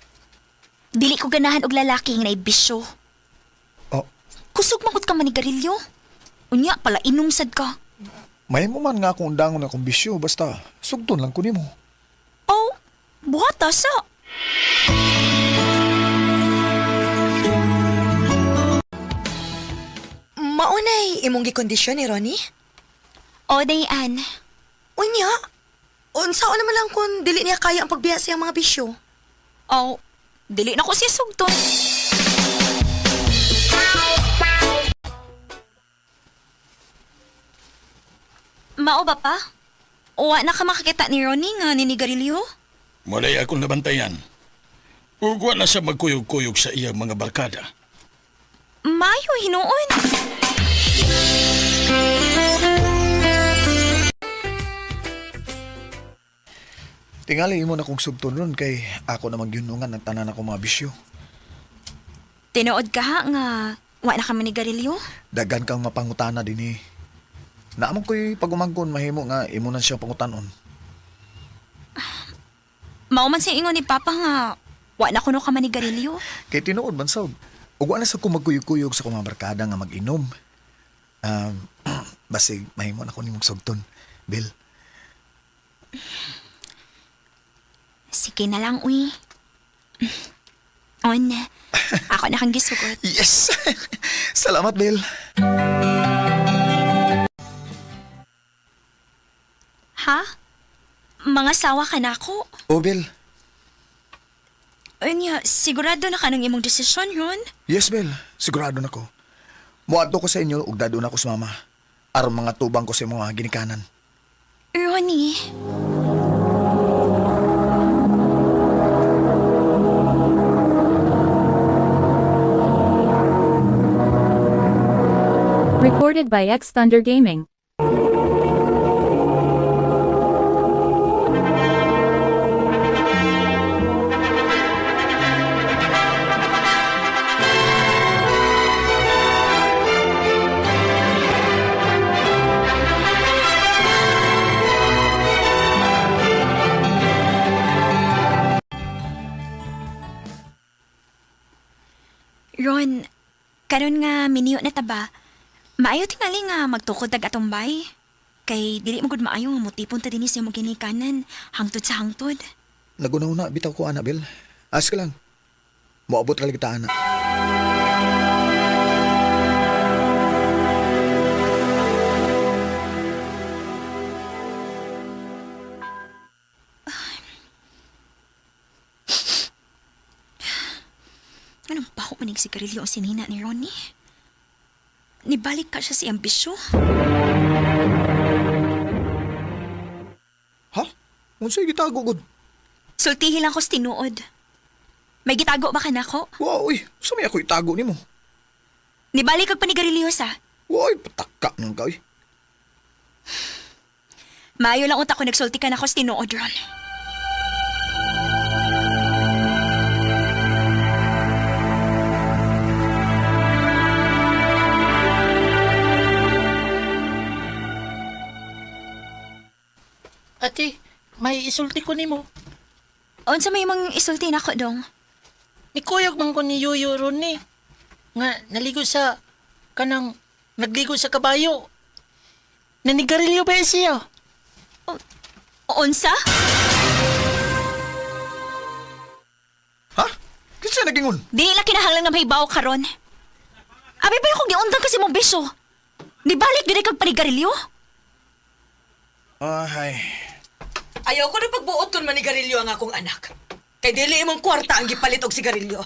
Dili ko ganahan og lalaki nga naibisyo. Oh. Kusog mangod ka manigarilyo. Unya pala inumsad ka. May mo man nga akong undangon akong bisyo, basta sugton lang ko nimo. Oh, buhata sa. Maunay imong gikondisyon ni Ronnie? O, Dayan. Unya, unsa naman lang kung dili niya kaya ang pagbiya sa iyang mga bisyo? Oh, dili na ko siya sugton. Mao ba pa? Uwa na ka makakita ni Ronnie nga ninigarilyo? Malay akong nabantayan. Ug wala siya magkuyog-kuyog sa iyang mga barkada. Mayo hinuon. Tingali imo na kong sugton ron kay ako namang yunungan ng tanan ako mga bisyo. Tinuod ka ha nga wa na ka manigarilyo? Dagan kang mapangutana din eh. Naamang ko'y pagumangkon mahimo nga imo na siya pangutanon. Mao man siya ingon ni Papa nga wa na kuno ka manigarilyo. Kay tinuod man sab. Ug wa na sa kumagkuyog-kuyog sa mga barkada nga mag-inom. Basig mahimo na ko nimong sugton, Bill. Sige na lang, uy. On, ako na kang gisugot. Yes! Salamat, Bill. Ha? Mga sawa ka na ako? O, Bill. Anya, sigurado na ka ng imong desisyon, Ron? Yes, Bill. Sigurado na ko. Muadto ko sa inyo ug dado na ko sa mama. Aron mga tubang ko sa mga ginikanan. Ronnie. Recorded by X Thunder Gaming. Ron, karon nga miniyo na taba. Maayo tingali nga magtukod tag atong bay. Kay dili mo gud maayo nga motipon ta dinhi sa imong ginikanan hangtod sa hangtod. Nagunaw na bitaw ko, Annabel. Ask ka lang. Moabot ka kita, Ana. Anong baho maning sigarilyo ang sinina ni Ronnie? Nibalik ka siya si ambisyo. Ha? Unsay gitago gud? Sultihi lang ko sa tinuod. May gitago ba ka na ko? Wow, uy. Sa may ako itago nimo. Nibalik kag panigarilyo sa. Uy, pataka nang ka, uy. Maayo lang unta ko nagsulti ka na ko sa tinuod, Ron. Ate, may isulti ko nimo. Unsa may mang isulti na ko dong? Nikuyog man ko ni Yuyo ron ni. Nga naligo sa kanang nagligo sa kabayo. Nanigarilyo ba siya? Unsa? Ha? Kinsa nagingon? Di la kinahanglan nga mahibaw karon. Abi ba yung giundang kasi mong biso? Nibalik diri kag panigarilyo? Ay. Ayaw ko na pagbuoton manigarilyo ang akong anak. Kay dili imong kwarta ang gipalit og sigarilyo.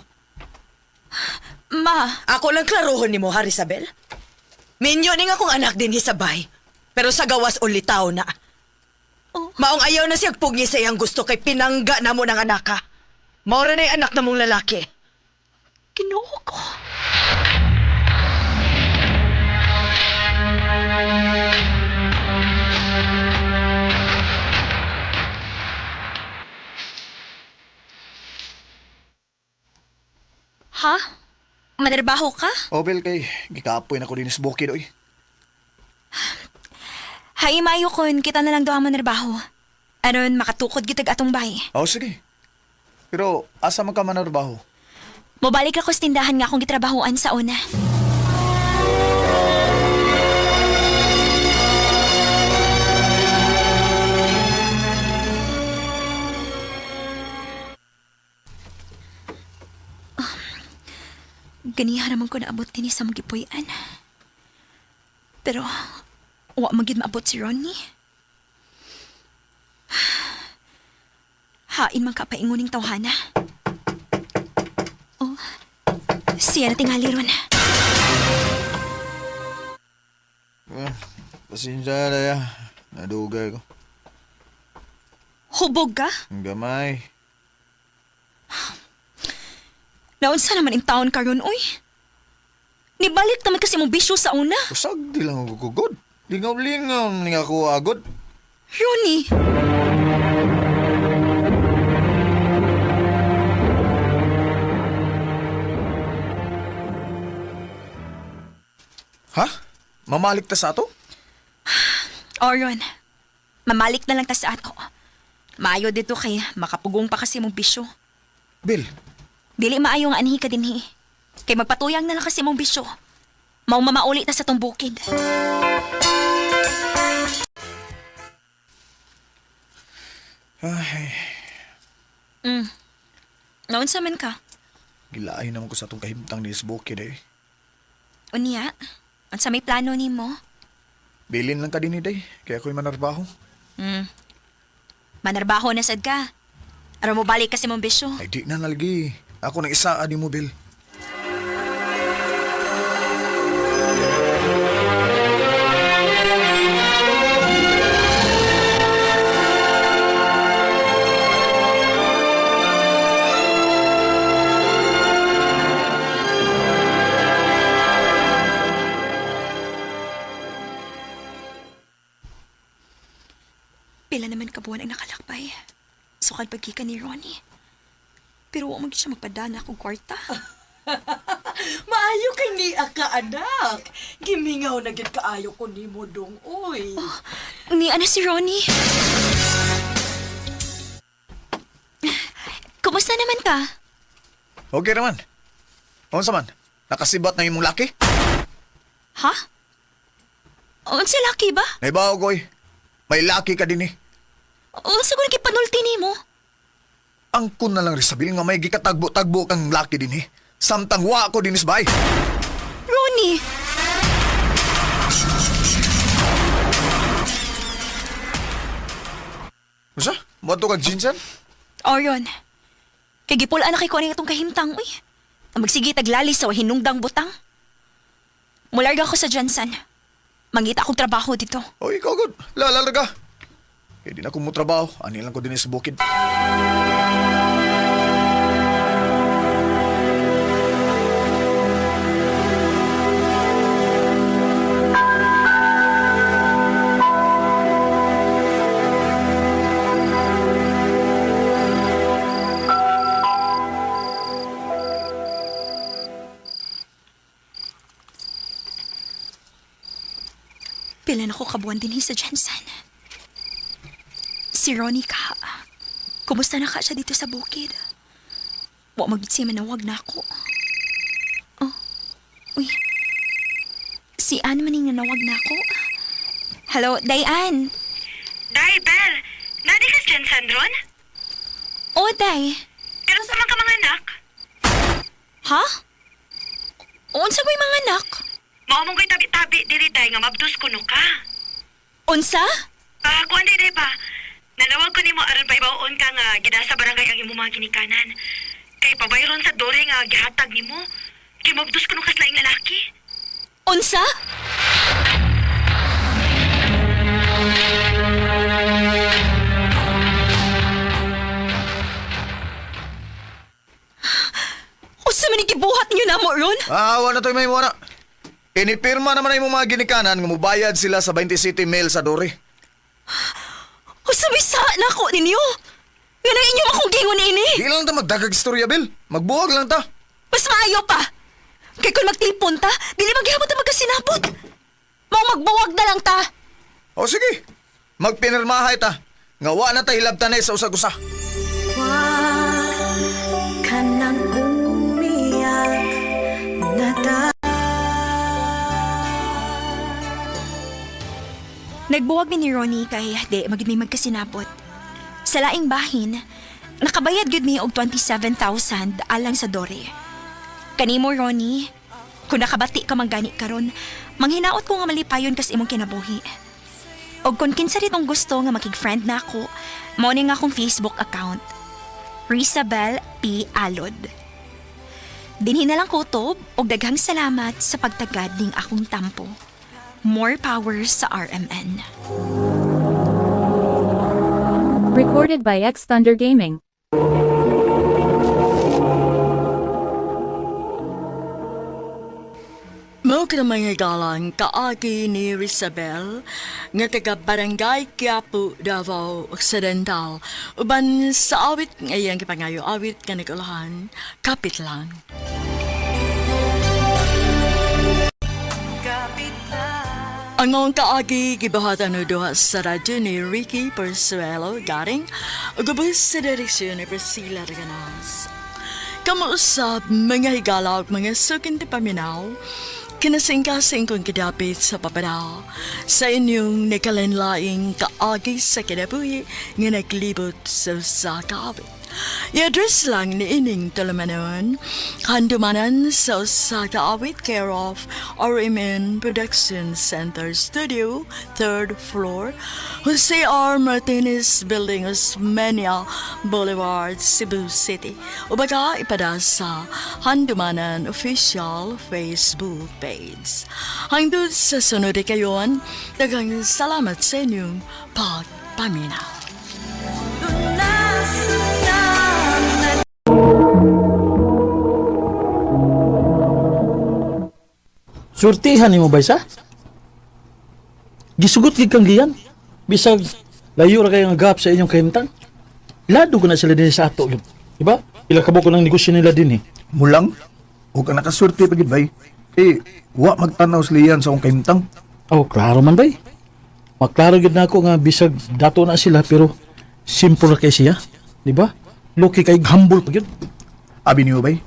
Ma, ako lang klarohon nimo, Harisabel. Minyo ning akong anak din hisabay. Pero sa gawas ulitaw na. Maong ayaw na siyang pugi sa iyang gusto kay pinangga na mo ng anaka. Maura na yung anak na mong lalaki. Kinuha ko. Ha? Manarbaho ka? Obel kay gikapoy na ko din sa bukid, oy. Hay mayo kon kita na lang daw ang manarbaho. Aron makatukod gitag atong bay. Oh, sige. Pero asa man ka manarbaho? Mobalik ako sa tindahan nga akong gitrabahoan sa una. Ganiha naman ko naabot din sa magipuyan. Pero, wa magid maabot si Ronnie. Hain man kapainguning tawhana. Oh, siya na tingali ron. Pasensya na ya. Nadugay ko. Hubog ka? Ang gamay. Naunsa naman in taon karon oy. Nibalik naman kasi mong bisyo sa una. Usag di lang ako kugod. Lingaw-lingaw ning ako agod. Ronnie! Ha? Mamalik ta sa ato? Oron, mamalik na lang ta sa ato. Maayo dito kay makapugong pa kasi mong bisyo. Bill, dili maayo nga anhi ka dinhi. Kay magpatuyang na lang kasi mong bisyo. Mao mamauli ta sa tong bukid. Ay, Naunsa man ka? gilaay naman ko sa itong kahimtang ni Bukid eh. Unya, unsa may plano nimo? Bilin lang ka din day, kaya ako'y manarbaho. Manarbaho na sad ka. Aron mo balik kasi mong bisyo. Ay di na nalgi. Ako nang isa adi mo, Bill. Pila naman kabuan ang nakalakbay. Sukad pagkika ni Ronnie. Pero huwag siya magpadana akong kwarta. Maayo kay ni ka, anak. Gimingaw na gid kaayo ko nimo dong, oy. Ni ana si Ronnie. Kumusta naman ka? Okay naman. Unsa man? Nakasibat na imong laki? Ha? Unsa laki ba? Naibaw ko eh. May laki ka din eh. Unsa ko nakipanulti nimo? Ang kun na lang risabil nga may gikatagbo-tagbo kang laki din eh. Samtang wa ko din isbay. Ronnie! Usa? Bato kag jinsan? Orion. Kay gipulaan na kay ko itong kahimtang, uy. Magsige taglali sa hinungdang butang. Mularga ko sa Johnson. Mangita akong trabaho dito. O, ikaw good. Lalarga. Eh, di na ko mo trabaho. Ani lang ko din sa bukid. Pila na ko kabuan din sa Jensen. Si Ronnie ka. Kumusta na ka siya dito sa bukid? Wa magitsi manawag na ako. Oh, uy. Si Anne maning nanawag na ako. Hello, Dayan. Day, Bel. Nadi ka Jensen ron? Oh, Day. Pero sa mga mga anak? Ha? Unsa ko'y mga anak? Mao mong ko'y tabi-tabi diri day nga mabdus kuno ka. Unsa? Kuan day ba? Nanawag ko nimo aron pa ibawon ka nga gida sa barangay ang imong mga ginikanan. Kay pabayron sa dore nga gihatag nimo. Kay mabdus kuno kas laing lalaki. Unsa? Unsa man gibuhat niyo namo ron? Wala to may muna. Inipirma naman ay mong mga ginikanan nga mubayad sila sa 20 City Mail sa Dore. Unsa bisa na ako ninyo? Nga nang inyo akong gingon ini? Di lang ta magdagag istorya, Bel. Magbuwag lang ta. Mas maayo pa. Kay kung magtilpon ta, dili maghihapon ta magkasinabot. Mao magbuwag na lang ta. O sige, magpinirmahay ta. Nga wa na ta hilabtanay sa usag-usa. Ka nang umiyak na Nagbuwag mi ni Ronnie kay di magid mi magkasinabot. Sa laing bahin, nakabayad gud mi og 27,000 alang sa Dore. Kanimo Ronnie, kung nakabati ka manggani karon, manghinaot ko nga malipayon kas imong kinabuhi. Og kung kinsa ritong gusto nga makig-friend na ako, mao ni nga akong Facebook account. Rizabel P. Alod. Dinhi na lang kutob og daghang salamat sa pagtagad ning akong tampo. More power sa RMN. Recorded by X Thunder Gaming. Mao ka mga galang kaagi ni Rizabel nga taga Barangay Quiapo, Davao Occidental. Uban sa awit ngayang kipangayo awit nga nagulahan, kapit lang. Ang kaagi gibahatan no duha sa radyo ni Ricky Persuelo garing ugubos sa direksyon ni Priscilla Reganas. Kamuusap mga higala ug mga sukin ti paminaw, kinasingkasing kong kidapit sa papadaw sa inyong nakalinlaing kaagi sa kinabuhi nga naglibot sa kaabit. I-address lang ni ining talamanon, handumanan sa usa ka awit care of RMN Production Center Studio, 3rd floor, Jose R. Martinez Building, Osmeña Boulevard, Cebu City. O baka ipada sa handumanan official Facebook page. Hangtod sa sunod kayon, daghang salamat sa inyong pagpaminaw. Surtihan ni mo ba isa? Gisugot gid kang liyan. Bisag layo ra kay nga gap sa inyong kahimtang. Lado ko na sila din sa ato. Diba? Ila kabo ko ng negosyo nila din eh. Mulang? Huwag ka nakasurti pagid bay. Wa magtanaw sa liyan sa akong kahimtang. Oh, klaro man bay. Maklaro gid na ako nga bisag dato na sila pero simple ra kay siya. Diba? Loki kay humble pagid. Abi niyo bay.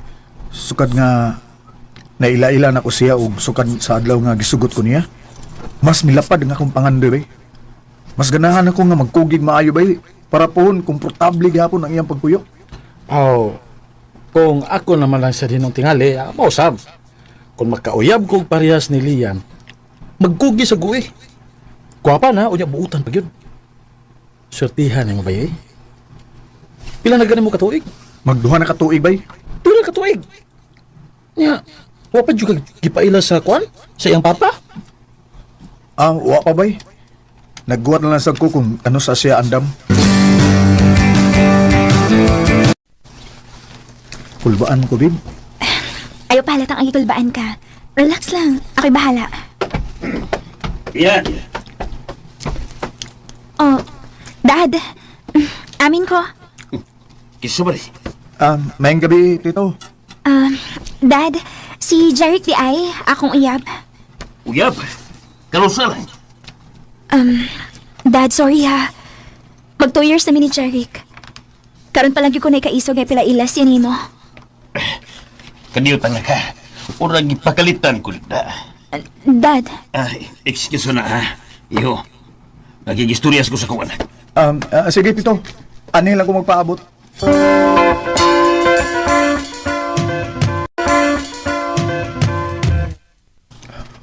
Sukad nga naila-ila na ko siya og sukad sa adlaw nga gisugot ko niya. Mas milapad nga akong pangandoy bay. Mas ganahan ako nga magkugig maayo bay para pohon komportable gihapon ang iyang pagpuyo. Oh. Kung ako naman lang sa dinong tingali, mausab. Kung makauyab kong parehas ni Lian, magkugi sa guwi. Kuwapa na, unya buutan pag yun. Surtihan mo ba eh? Pila na ganin mo katuig? Magduha na katuig bay? Pila katuig? Nya, wa pa juga gipaila sa kwan? Sa iyang papa? Wa pa bay. Nagguwat na lang sa ko kung ano sa siya andam. Kulbaan ko, babe. Ayaw pahalatang ang ikulbaan ka. Relax lang. Ako'y bahala. Yan. Oh, Dad. Amin ko. Kiso ba rin? Mayang gabi, tito. Dad, si Jeric di ay akong uyab. Uyab? Kalusa lang. Dad, sorry ha. Mag 2 years na ni Jeric. Karon pa lang yung ko na ikaisog ay pila ilas yan mo. Kaniyo tanga ka. Urang ipakalitan ko na. Dad. Ay, excuse na ha. Iho, nagigistoryas ko sa kong anak. Sige, tito. Ano lang ko magpaabot.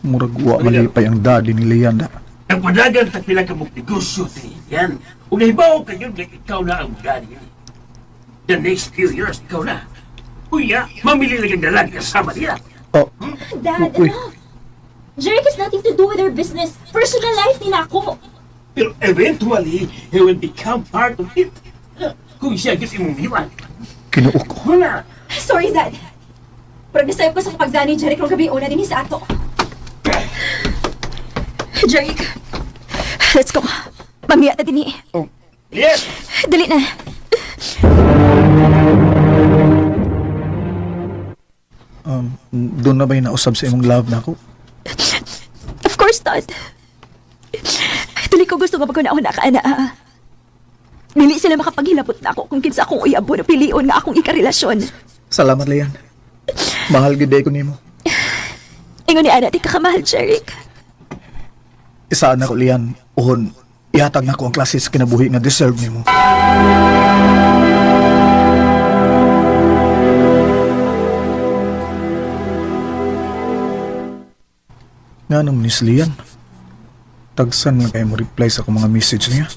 Murag wa malipay ang daddy ni Leanda. Ang padagan sa pilang kamong negosyo, yan. Kung nahibaw ka yun, ikaw na ang daddy. The next few years, ikaw na. Kuya, mamili lang ang dalaga kasama nila. Dad, Jeric has nothing to do with our business. Personal life ni ako. Pero eventually, he will become part of it. Kung siya gusto mong iwan. Kinuok ko. Wala. Sorry, Dad. Pero nasayap ko sa kapagdaan ni Jeric nung gabi una din sa ato. Jeric, let's go. Mamaya na din eh. Yes! Dali na. Doon na ba yung nausab sa imong love na ako? Of course, Dad. Dali ko gusto nga pagkunahon na ka, ana. Dili sila makapaghilapot na ako kung kinsa akong uyabo na pilion nga akong ikarelasyon. Salamat, Leon. Mahal gid ko nimo. Ingon ni Ana, di ka kamahal, Jeric. Isaan ako, Leon. Uhon, ihatag na ko ang klase sa kinabuhi nga deserve nimo. Nga naman ni Leon. Tagsan lang kayo mo reply sa akong mga message niya.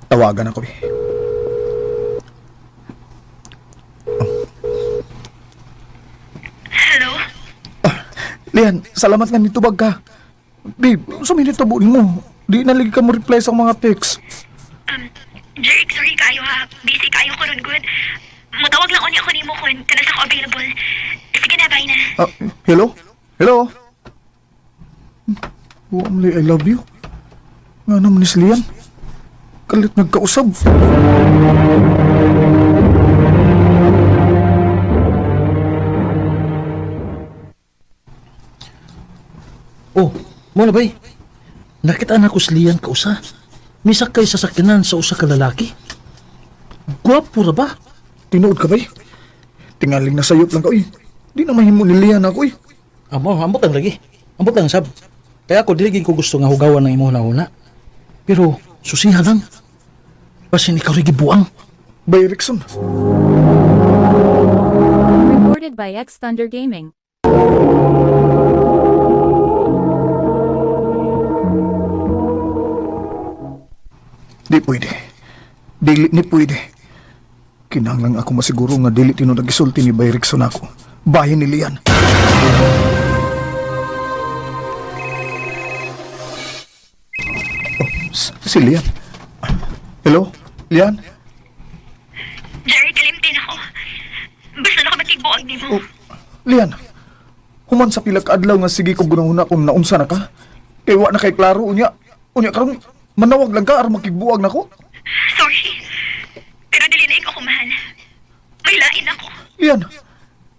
Tawagan ako eh. Hello? Leon, salamat nga nitubag ka. Babe, suminit tabuin mo. Di naligi ka mo reply sa mga text. Jeric, sorry kayo ha. Busy kayo ko ron, good. Mutawag lang ako ni mo kung kanas ako available. Sige na, bye na. Hello? Hello? Wamli, I love you. Nga naman ni Leon. Kalit nagkausab. Oh, mo na bay. Nakita na ko si Lian kausa. Misak kay sasakyanan sa usa ka lalaki. Gwapo ra ba? Tinuod ka bay? Tingaling na sayop lang ka, uy. Di na mahimo ni Lian ako, uy. Ambot lang lagi. Ambot lang sab. Kaya ako diligin ko gusto nga hugawan ng imo na Pero susiha lang. Basin ikaw rin gibuang. Bay Rickson. Recorded by X Thunder Gaming. Di pwede. Dili ni pwede. Kinahanglan ako masiguro nga dili tino nagisulti ni Bay Rickson ako. Bahin ni Lian. Si Lian. Hello? Lian? Jerry, kalimtin ako. Basta na ka matigbuag ni mo. Lian, human sa pila ka adlaw nga sige ko gunahuna kung naunsa na ka. Kay wa na kay klaro unya. Unya karon manawag lang ka aron makigbuwag nako. Sorry. Pero dili na ikaw kumahan. May lain ako. Lian,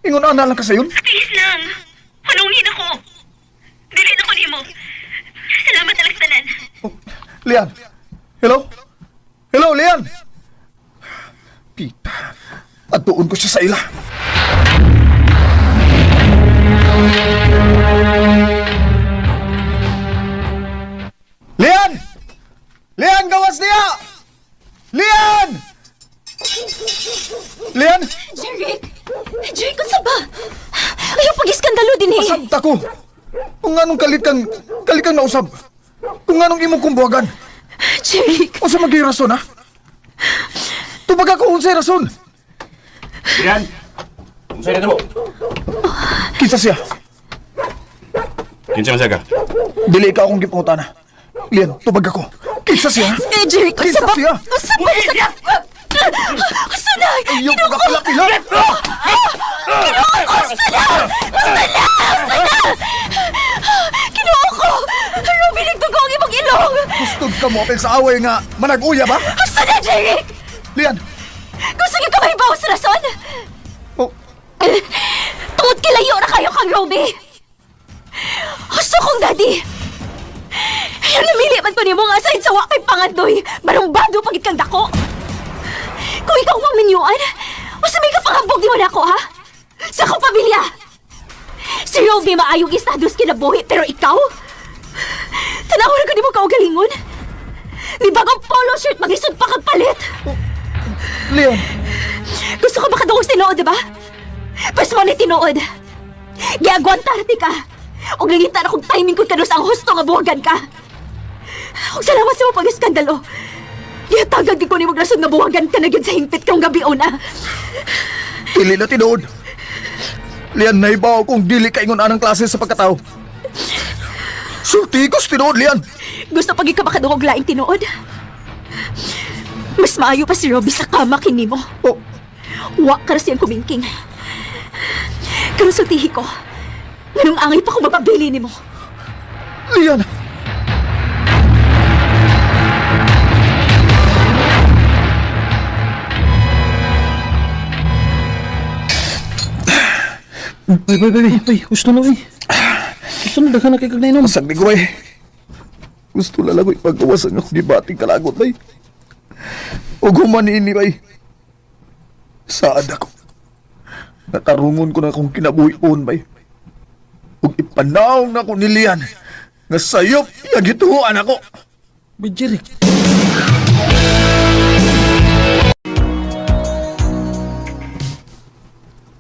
ingon ana lang ka sayon. Please lang. Hulungin ako. Dili na ko ni mo. Salamat na lagsanan. Lian, hello? Hello, Lian! Kita, atuon ko siya sa ila. Lian! Lian, gawas niya! Lian! Lian? Jeric! Jeric, kung ba? Ayaw pag-iskandalo din eh. Masabta ko. Kung anong kalit kang nausab. Kung anong imong kumbuhagan. Jeric! O sa mag-rason, ha? Tubag ako unsay rason. Yan. Saya mo. Kinsa siya? Kinsa man ka? Dili ka akong gipungutan na. Lian, tubag ako. Kinsa siya? Eh, Jerry, Kinsa siya? Sunay! Ayaw ko kapilapilap! Kinuha ko! Ruby, nagtugo ang ibang ilong! Gustod ka mo apil sa away nga manag-uya ba? Gusto na, Jerry! Lian! Gusto niyo ka may bawas sa rason? Tungod kilayo na kayo kang Ruby! Gusto kong daddy! Yung namili man ko niyo mga aside sa wakay pangandoy, barumbado pagit kang dako! Kung ikaw ang minyuan, basta may kapanghabog di mo na ako, ha? Sa akong pamilya! Si Ruby maayong estados kinabuhi, pero ikaw? Tanawan ko di mo kaugalingon? Di bagong polo shirt mag-isod pa kang palit? Leon! Gusto ko makadungos tinuod, diba? Pas mo ni tinuod. Giagwantarte ka. O nangitan akong timing ko kanus ang husto nga buwagan ka. Og salamat sa mo pag-iskandalo. Ihatagag di ko ni magrason nga buwagan ka na gyud sa hingpit kang gabi una. Dili na tinuod. Lian, naibaw kung dili ka ingon anang klase sa pagkatao. Sultikos tinuod, Lian! Gusto pag ika makadungog laing tinuod? Mas maayo pa si Robbie sa kama kini mo. Wa ka na siyang kumingking. Pero sultihi ko, nganong angay pa kung mapabili ni mo. Lian! Bay, gusto na, bay. Gusto na, daghan na kay kagnainom. Masagdi ko, bay. Gusto lalagoy pagkawas ang ako gibating kalagot, bay. O gumanini, bay. Saad ako. Natarungon ko na akong kinabuhion, bay. Ug ipanaw na ko ni Lian nga sayop nagituhuan ako. Bay, Jerry.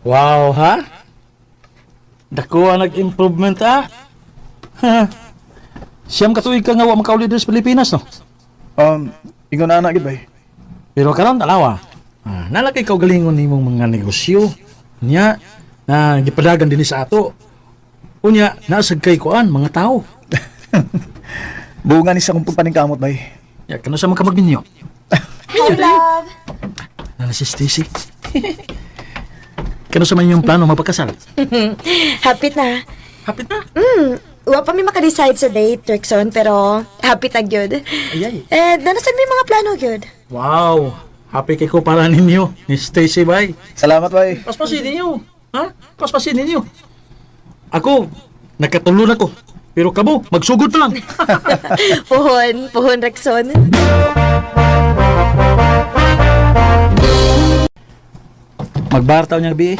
Wow, ha? Dako ang nag-improvement, ha? Siyam katuig ka nga wa makauli dito sa Pilipinas, no? Ingon na anak, bay. Pero karon talawa. Nalaki ikaw galingon nimong mga negosyo. Nya, gipadagan din sa ato. Unya, naasag kay kuan, mga tao. Bunga ni sa kong pagpaningkamot, bay. Ya, kano sa mga kamagninyo? Hi, love! Nala si Stacy. Kano sa man yung plano mapagkasal? Hapit na. Hapit na? Wa pa mi maka-decide sa date, Rickson, pero hapit na gyud. Ayay. Danasan may mga plano gyud. Wow! Happy kay ko para ninyo, ni Stacy, bay. Salamat, bay. Paspasin ninyo. Ha? Paspasin ninyo. Ako, nagkatulon ako. Pero kamo, magsugod pa lang. Puhon, Rickson. Magbartaw niya gabi eh.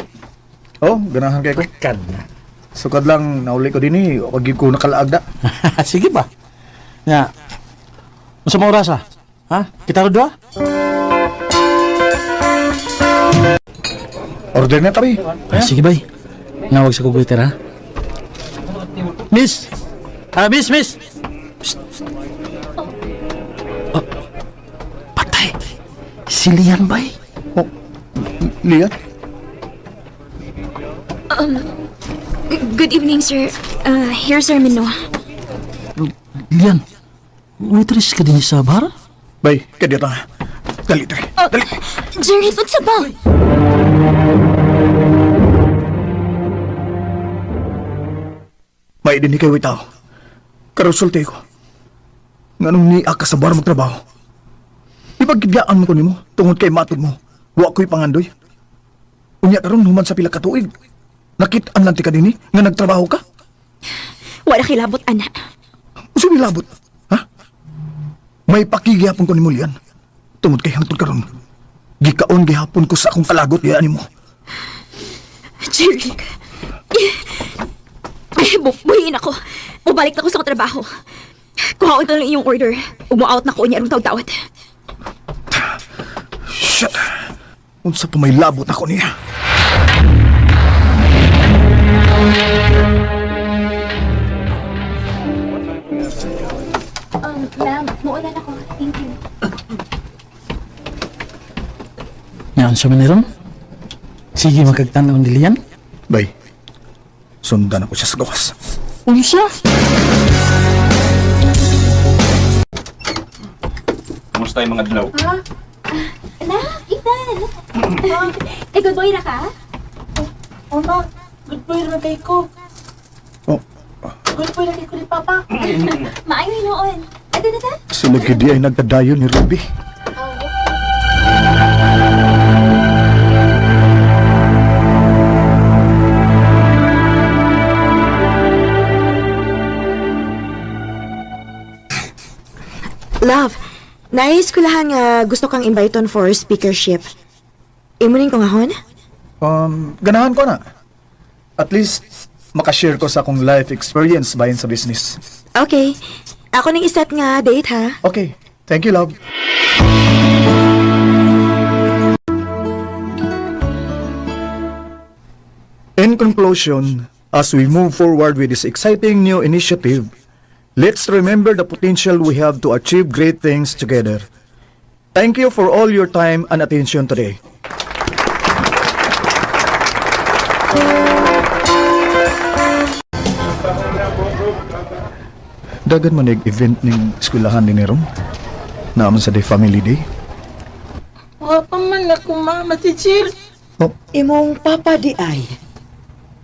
Oh, ganahan kay ko. Kan na. Sukad lang, nauli ko din eh. Wag ko nakalaagda. Sige ba? Nga. Masa mo oras ah? Ha? Kita ro doa? Order na tabi. Sige bay. Nawag sa kuguiter ha? Miss! Miss! Psst. Oh. Patay! Si Lian bay. Oh, Lian? Good evening, sir. Here's our menu. Lian, waitress ka din sa bar? Bay, kaya ta. Dali, dali. Dali. Jerry, ba't sa ba? May din kayo itaw. Karusulte ko. Nganong ni ka sa bar magtrabaho. Ipagibyaan mo ko nimo tungod kay matod mo. Wa ko'y pangandoy. Unya karon human sa pila ka tuig. Nakit-an lang ti ka dinhi nga nagtrabaho ka? Wala kilabot, anak. Usa milabot? Ha? May pakigyapon ko nimo Lian. Tungod kay hangtod karon. Gikaon gihapon ko sa akong kalagot diyan nimo. Jerry. Buhiin ako. Mubalik na ko sa trabaho. Kuhaon ka lang iyong order. Umu-out na ko niya anong tawad. Shit. Unsa pa may labot ako niya. Ma'am, maulan ako. Thank you. Yan sa maniron? Sige, magkagtanaw ni Lian. Bay, sundan ako siya sa gawas. Unsa? Kumusta yung mga dilaw? Anak, Ethan! Good boy na ka? Oma, good boy na kay ko. Good boy na kay ko ni Papa. Maayo noon. Ito na ta? Sulod kay di ay nagtadayon ni Ruby. Love, naiskulahan nga gusto kang invite on for speakership. Imunin ko nga hon? Ganahan ko na. At least, makashare ko sa akong life experience bayan sa business. Okay. Ako nang iset nga date ha? Okay. Thank you, love. In conclusion, as we move forward with this exciting new initiative, let's remember the potential we have to achieve great things together. Thank you for all your time and attention today. Dagan man event ning eskwelahan ni Neron. Naaman sa day family day. Wa pa man ako mama, teacher. Imong papa di ay.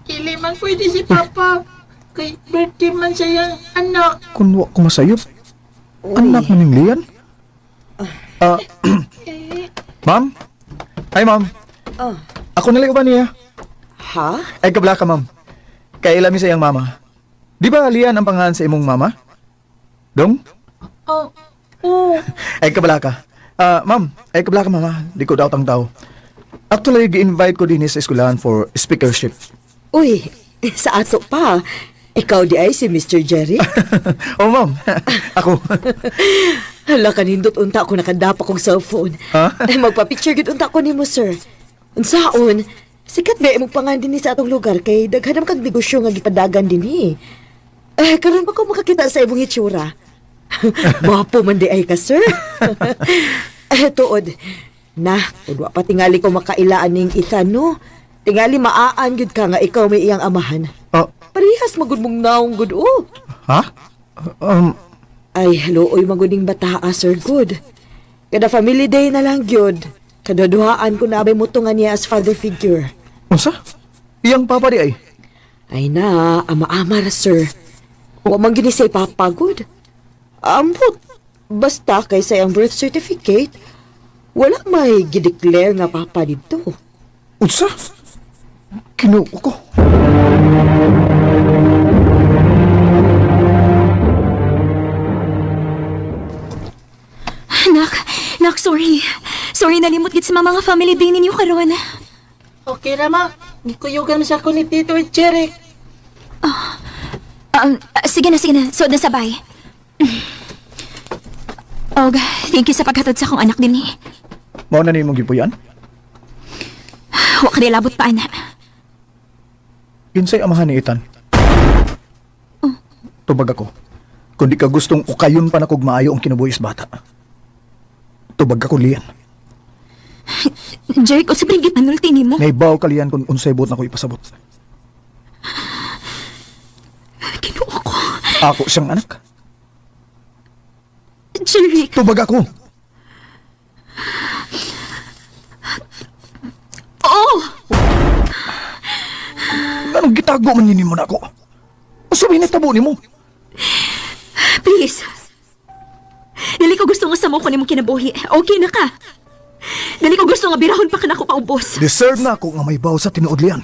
Dili man pwede si Papa. Kay birthday man siyang anak. Kunwa ko masayop. Anak man ning Lian. Ma'am? Hi, ma'am. Ako naliw ba niya? Ha? Ay, kabla ka, ma'am. Kailami sa iyang mama. Di ba Lian ang pangalan sa imong mama? Dong? Oo. Ay, kabla ka. Ma'am, ay kabla ka, mama. Di ko daw tang tao. Actually, gi-invite ko din sa eskwelahan for speakership. Uy, sa ato pa. Ikaw di ay si Mr. Jerry? Oh, ma'am. Ako. Hala, kanindot unta ko nakadapa kong cellphone. Ha? Ay, magpa-picture gid unta ko nimo, sir. Unsaon, sikat ba imong pangan din sa atong lugar kay daghan kang negosyo nga gipadagan dinhi. Karon pa ko makakita sa imong itsura. Mapo man di ay ka, sir. Tuod. Na, udwa pa tingali ko makailaan ning Ethan, no? Tingali maaan gud ka nga ikaw may iyang amahan. Parehas magud mong naong gud, oh. Ha? Ay, hello, oy maguding bataa, sir, good. Kada family day na lang, gyud. Kadaduhaan ko na abay mutungan niya as father figure. Unsa? Iyang papa di ay? Ay na, ama-ama ra, sir. Wa man gini say papa, good. Ambot. Basta kay sa iyang birth certificate, wala may gideclare nga papa dito. Unsa? Kinuha ko. Nak, sorry. Sorry nalimot gid sa mga family day ninyo karon. Okay ra ma. Gikuyugan sa ako ni Tito at Jerry. Sige na. So, nasabay. Og, thank you sa paghatod sa akong anak din eh. Mao na nimong gipuyan? Wa ka nilabot pa, anak. Kinsay amahan ni Ethan? Tubag ako. Kung di ka gustong ukayon pa na kog maayo ang kinabuhis bata. Tubag ako, Lian. Jerry, kung sabihin gipanulti ni mo. Naibaw ka, Lian, kung unsay buot na ko ipasabot. Kinuha ko. Ako siyang anak. Jerry. Tubag ako. Oh! Anong gitago man nini mo na ako? Sabihin na tabo ni mo. Please. Dili ko gusto nga sa mo ko ni mong kinabuhi. Okay na ka. Dili ko gusto nga birahon pa ka na ako paubos. Deserve na ako nga may baw sa tinuod, Lian.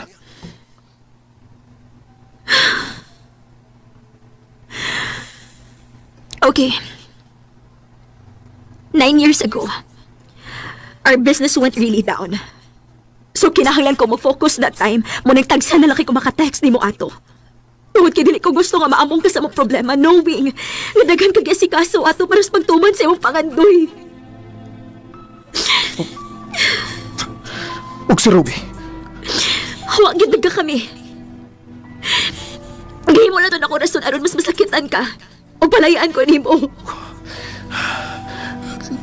Okay. 9 years ago, our business went really down. So kinahanglan ko mo-focus that time, mo nagtagsa na laki ko makatext ni mo ato. Tungod kay dili ko gusto nga maamong ka sa mong problema, knowing nga daghan kag asikaso ato para sa pagtuman sa imong pangandoy. Ug si Ruby. Wa gyud ka kami. Gihimo na to na ko rason aron mas masakitan ka. O palayaan ko nimo.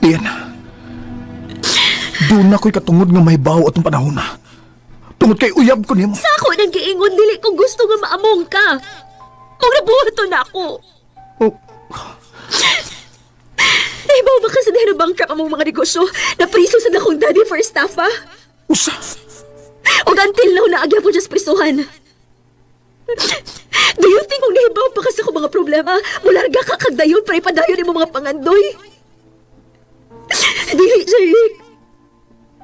Lian. Doon na ko'y katungod nga may baho atong panahon na. Tungod kay uyab ko nimo. Sa ako nang giingon, dili ko gusto nga maamong ka. Kung nabuhato na ako. Oh. Nahibaw ba ka sa dahil bankrupt among mga negosyo na priso sa dakong daddy for staff, ha? Usa? O until now na agya po dyan sa prisuhan. Do you think kung nahibaw pa ka sa akong mga problema, mularga ka kagdayon para ipadayon ni mo mga pangandoy? Dili, Jeric.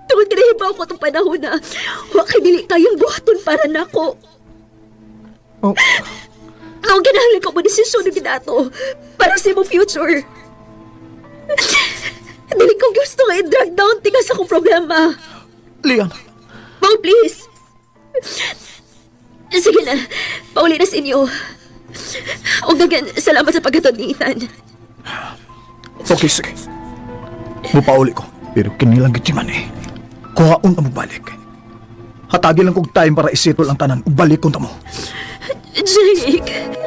Tungod kinahibaw ko itong panahon na wakay dili kayang buhaton para nako. Oh. Ang ganahalan ko mo desisyon na ginato para sa imong future. Dili ko gusto nga i-drag down tika sa akong problema. Lian. Mau, please. Sige na, pauli na sa inyo. O dagan, salamat sa pagkatod ni Ethan. Okay, sige. Mupauli ko. Pero kinilang gitiman eh. Kuhaon na mo balik. Hatagi lang kong time para isitol ang tanan. Balik ko na mo. Jake.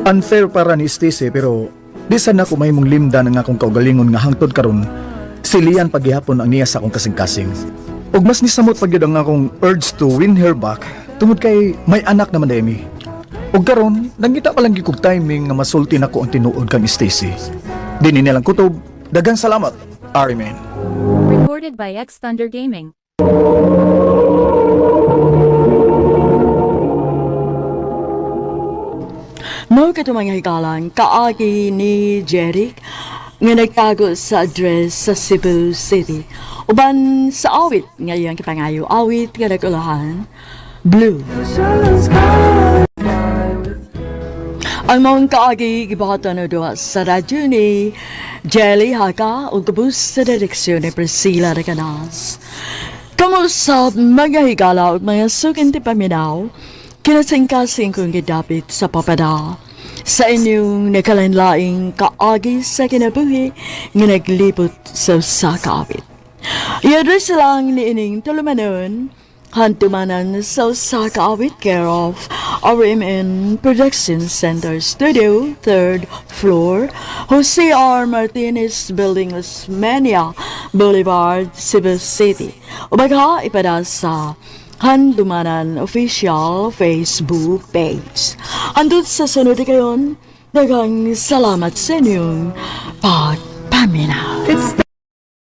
Unfair para ni Stacy pero di sana ko may mong limda ng akong kaugalingon nga hangtod karon silian paghihapon ang niya sa akong kasing-kasing. Ug mas nisamot pagyud ang akong urge to win her back tungod kay may anak naman demi. Ug karon nangita pa lang gyud timing nga masulti nako ang tinuod kang Stacy. Dinhi nilang kutob. Daghang salamat. Amen. Recorded by X Thunder Gaming. Mao kato mga hikalan, kaagi ni Jeric nga nagtago sa address sa Cebu City. Uban sa awit nga iyang kipangayo, awit nga nagulahan, Blue. Ang maong kaagi gibahatan na doon sa radyo ni Jelly Haka o kabus sa direksyon ni Priscilla Recanas. Kamusta mga higala o mga sukinti paminaw, kinasing-kasing kong gidapit sa papada sa inyong nakalanlaing kaagi sa kinabuhi nga naglipot sa sakawit. I-address lang ni ining tulumanon hantumanan sa sakawit care of RMN Production Center Studio, 3rd floor, Jose R. Martinez Building, Osmeña Boulevard, Cebu City. Ubaga ipada sa Handumanan Official Facebook page. Andun sa sunod kayon, daghang salamat sa inyong pagpaminaw.